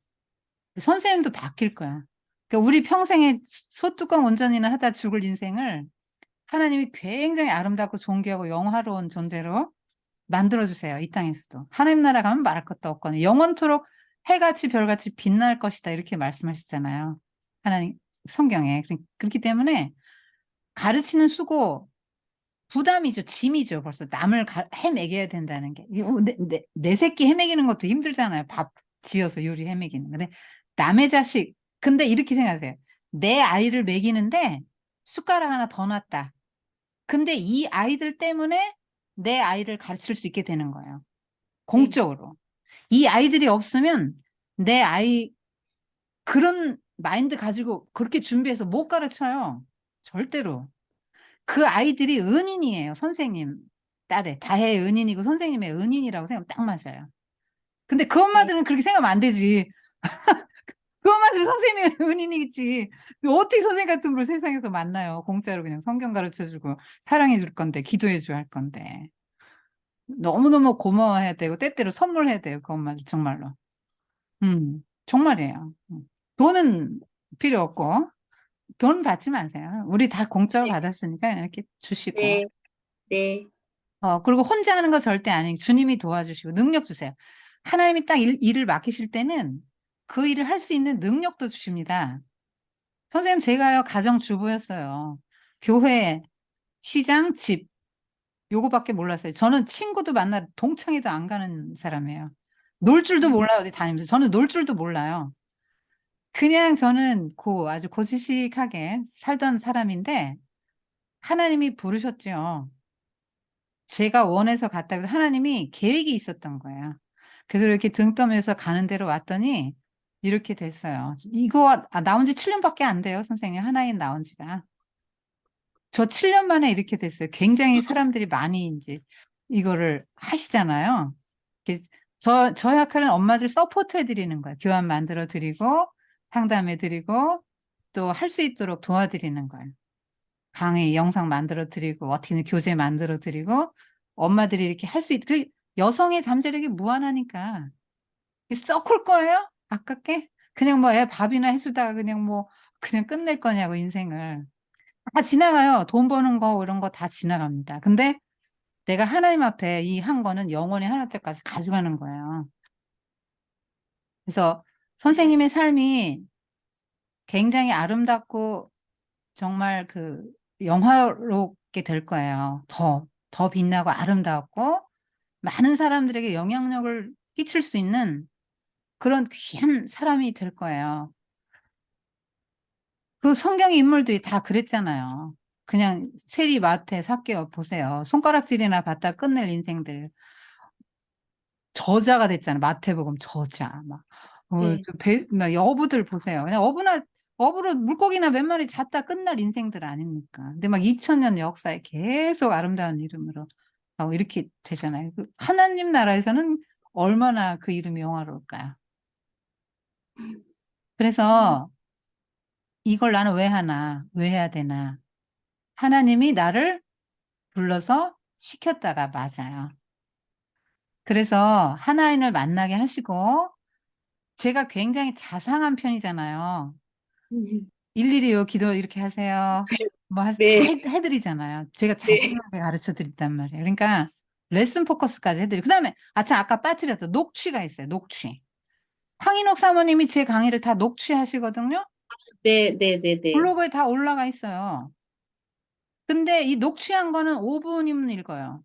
선생님도 바뀔 거야. 그러니까 우리 평생에 소뚜껑 운전이나 하다 죽을 인생을 하나님이 굉장히 아름답고 존귀하고 영화로운 존재로 만들어주세요. 이 땅에서도. 하나님 나라 가면 말할 것도 없거든요. 영원토록 해같이 별같이 빛날 것이다. 이렇게 말씀하셨잖아요. 하나님 성경에. 그렇기 때문에 가르치는 수고 부담이죠. 짐이죠. 벌써 남을 해먹여야 된다는 게. 내 새끼 해먹이는 것도 힘들잖아요. 밥 지어서 요리 해먹이는. 근데 남의 자식. 근데 이렇게 생각하세요. 내 아이를 먹이는데 숟가락 하나 더 놨다. 근데 이 아이들 때문에 내 아이를 가르칠 수 있게 되는 거예요. 네. 공적으로. 이 아이들이 없으면 내 아이 그런 마인드 가지고 그렇게 준비해서 못 가르쳐요. 절대로. 그 아이들이 은인이에요. 선생님 딸의 다혜의 은인이고 선생님의 은인이라고 생각하면 딱 맞아요. 근데 그 네. 엄마들은 그렇게 생각하면 안 되지. 그 엄마들은 선생님의 은인이겠지. 어떻게 선생님 같은 걸 세상에서 만나요. 공짜로 그냥 성경 가르쳐주고 사랑해 줄 건데 기도해 줘야 할 건데. 너무너무 고마워해야 되고 때때로 선물해야 돼요. 그 엄마들 정말로. 정말이에요. 돈은 필요 없고 돈 받지 마세요. 우리 다 공짜로 네. 받았으니까 이렇게 주시고. 네. 네. 그리고 혼자 하는 거 절대 아니에요. 주님이 도와주시고 능력 주세요. 하나님이 딱 일을 맡기실 때는 그 일을 할 수 있는 능력도 주십니다. 선생님, 제가요, 가정주부였어요. 교회, 시장, 집, 요거밖에 몰랐어요. 저는 친구도 만나, 동창회도 안 가는 사람이에요. 놀 줄도 음, 몰라요, 어디 다니면서. 저는 놀 줄도 몰라요. 그냥 저는 아주 고지식하게 살던 사람인데, 하나님이 부르셨죠. 제가 원해서 갔다고 해서 하나님이 계획이 있었던 거예요. 그래서 이렇게 등 떠면서 가는 대로 왔더니 이렇게 됐어요. 이거 나온 지 7년밖에 안 돼요, 선생님. 하나인 나온 지가. 저 7년 만에 이렇게 됐어요. 굉장히 사람들이 많이 이제 이거를 하시잖아요. 이렇게 저 역할은 엄마들 서포트 해드리는 거예요. 교환 만들어 드리고, 상담해 드리고, 또 할 수 있도록 도와드리는 거예요. 강의 영상 만들어 드리고, 어떻게든 교재 만들어 드리고, 엄마들이 이렇게 할 수 그 여성의 잠재력이 무한하니까. 썩을 거예요? 아깝게? 그냥 뭐 애 밥이나 해주다가 그냥 뭐, 그냥 끝낼 거냐고, 인생을. 다 지나가요. 돈 버는 거, 이런 거 다 지나갑니다. 근데 내가 하나님 앞에 이 한 거는 영원히 하나님 앞에까지 가져가는 거예요. 그래서 선생님의 삶이 굉장히 아름답고 정말 그 영화롭게 될 거예요. 더 빛나고 아름답고 많은 사람들에게 영향력을 끼칠 수 있는 그런 귀한 사람이 될 거예요. 그 성경 인물들이 다 그랬잖아요. 그냥 세리, 마태, 삭개오 보세요. 손가락질이나 받다 끝낼 인생들. 저자가 됐잖아요. 마태복음 저자. 막, 네. 막 어부들 보세요. 그냥 어부로 물고기나 몇 마리 잡다 끝날 인생들 아닙니까? 근데 막 2000년 역사에 계속 아름다운 이름으로 하고 이렇게 되잖아요. 하나님 나라에서는 얼마나 그 이름이 영화로울까요? 그래서 이걸 나는 왜 하나? 왜 해야 되나? 하나님이 나를 불러서 시켰다가 맞아요. 그래서 하나인을 만나게 하시고 제가 굉장히 자상한 편이잖아요. 일일이요, 기도 이렇게 하세요. 뭐 다 네. 해드리잖아요. 제가 네. 자세하게 가르쳐 드린단 말이에요. 그러니까 레슨 포커스까지 해드리고 그다음에 아까 빠뜨렸다. 녹취가 있어요. 녹취. 황인옥 사모님이 제 강의를 다 녹취하시거든요. 네, 네, 네, 네. 블로그에 다 올라가 있어요. 근데 이 녹취한 거는 5분이면 읽어요.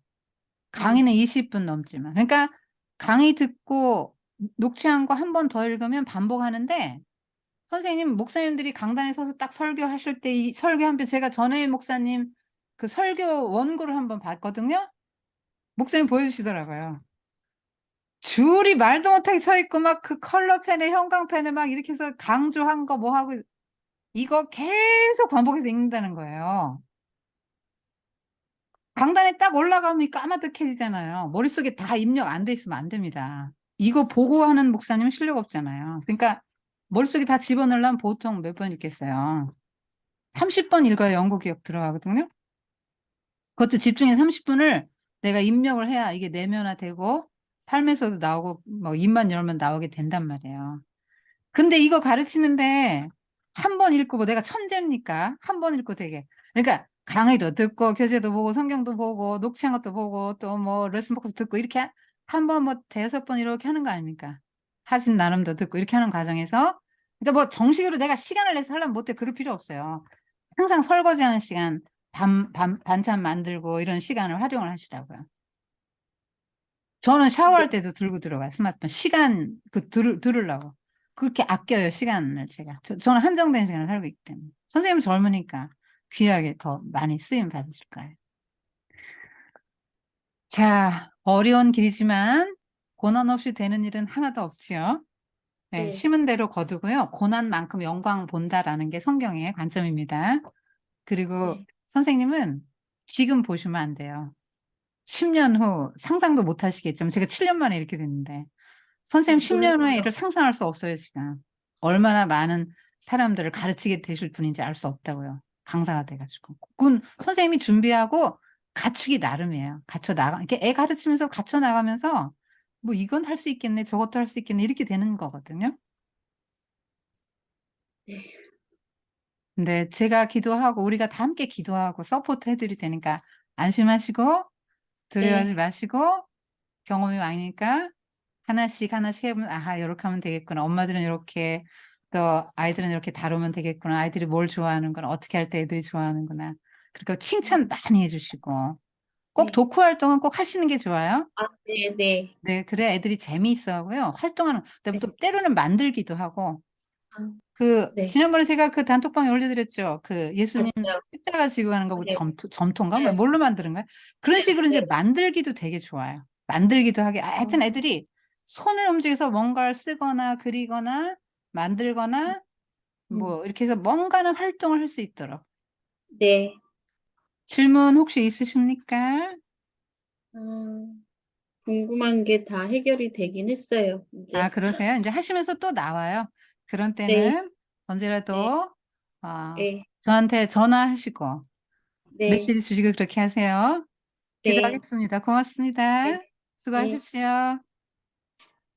강의는 20분 넘지만. 그러니까 강의 듣고 녹취한 거 한 번 더 읽으면 반복하는데 선생님, 목사님들이 강단에 서서 딱 설교하실 때 이 설교 한 편, 제가 전혜인 목사님 그 설교 원고를 한번 봤거든요. 목사님 보여주시더라고요. 줄이 말도 못하게 서 있고 막 그 컬러펜에 형광펜에 막 이렇게 해서 강조한 거 뭐 하고 이거 계속 반복해서 읽는다는 거예요. 강단에 딱 올라가면 까마득해지잖아요. 머릿속에 다 입력 안 돼 있으면 안 됩니다. 이거 보고 하는 목사님은 실력 없잖아요. 그러니까 머릿속에 다 집어넣으려면 보통 몇 번 읽겠어요. 30번 읽어야 영구 기억 들어가거든요. 그것도 집중해서 30분을 내가 입력을 해야 이게 내면화되고 삶에서도 나오고 뭐 입만 열면 나오게 된단 말이에요. 근데 이거 가르치는데 한 번 읽고 뭐 내가 천재입니까? 한 번 읽고 되게. 그러니까 강의도 듣고 교재도 보고 성경도 보고 녹취한 것도 보고 또 뭐 레슨북도 듣고 이렇게 한 번 뭐 대여섯 번 이렇게 하는 거 아닙니까? 하신 나름도 듣고 이렇게 하는 과정에서 그러니까 뭐 정식으로 내가 시간을 내서 하려면 못해 그럴 필요 없어요. 항상 설거지하는 시간, 반찬 만들고 이런 시간을 활용을 하시라고요. 저는 네. 샤워할 때도 들고 들어가요. 스마트폰. 시간, 들으려고. 그렇게 아껴요, 시간을 제가. 저는 한정된 시간을 살고 있기 때문에. 선생님은 젊으니까 귀하게 더 많이 쓰임 받으실 거예요. 자, 어려운 길이지만 고난 없이 되는 일은 하나도 없지요. 네, 네. 심은 대로 거두고요. 고난만큼 영광 본다라는 게 성경의 관점입니다. 그리고 네. 선생님은 지금 보시면 안 돼요. 10년 후 상상도 못 하시겠지만 제가 7년 만에 이렇게 됐는데 선생님 10년 후에 놀라요. 일을 상상할 수 없어요, 지금. 얼마나 많은 사람들을 가르치게 되실 분인지 알 수 없다고요. 강사가 돼가지고. 그건 선생님이 준비하고 갖추기 나름이에요. 갖춰 나가, 이렇게 애 가르치면서 갖춰 나가면서 뭐 이건 할 수 있겠네, 저것도 할 수 있겠네, 이렇게 되는 거거든요. 네. 근데 제가 기도하고 우리가 다 함께 기도하고 서포트 해드릴 테니까 안심하시고 두려워하지 네. 마시고 경험이 많으니까 하나씩 하나씩 해보면 아하 이렇게 하면 되겠구나. 엄마들은 이렇게 또 아이들은 이렇게 다루면 되겠구나. 아이들이 뭘 좋아하는구나. 어떻게 할 때 애들이 좋아하는구나. 그리고 칭찬 많이 해주시고 꼭 네. 독후 활동은 꼭 하시는 게 좋아요. 아, 네, 네. 네, 그래 애들이 재미있어 하고요. 활동하는 네. 또 때로는 만들기도 하고 아, 그 네. 지난번에 제가 그 단톡방에 올려드렸죠. 그 예수님 맞아요. 십자가 지고 가는 거 네. 점토인가? 뭐 네. 뭘로 만드는 거야? 그런 네. 식으로 이제 네. 만들기도 되게 좋아요. 만들기도 하게. 하여튼 어, 애들이 손을 움직여서 뭔가를 쓰거나 그리거나 만들거나 음. 뭐 이렇게 해서 뭔가는 활동을 할 수 있도록. 네. 질문 혹시 있으십니까? 궁금한 게 다 해결이 되긴 했어요, 아, 이제. 그러세요? 이제 하시면서 또 나와요. 그런 네, 때는 네, 언제라도 어, 네, 저한테 전화하시고 네, 메시지 주시고 그렇게 하세요. 네, 기도하겠습니다. 고맙습니다. 네, 네. 수고하십시오.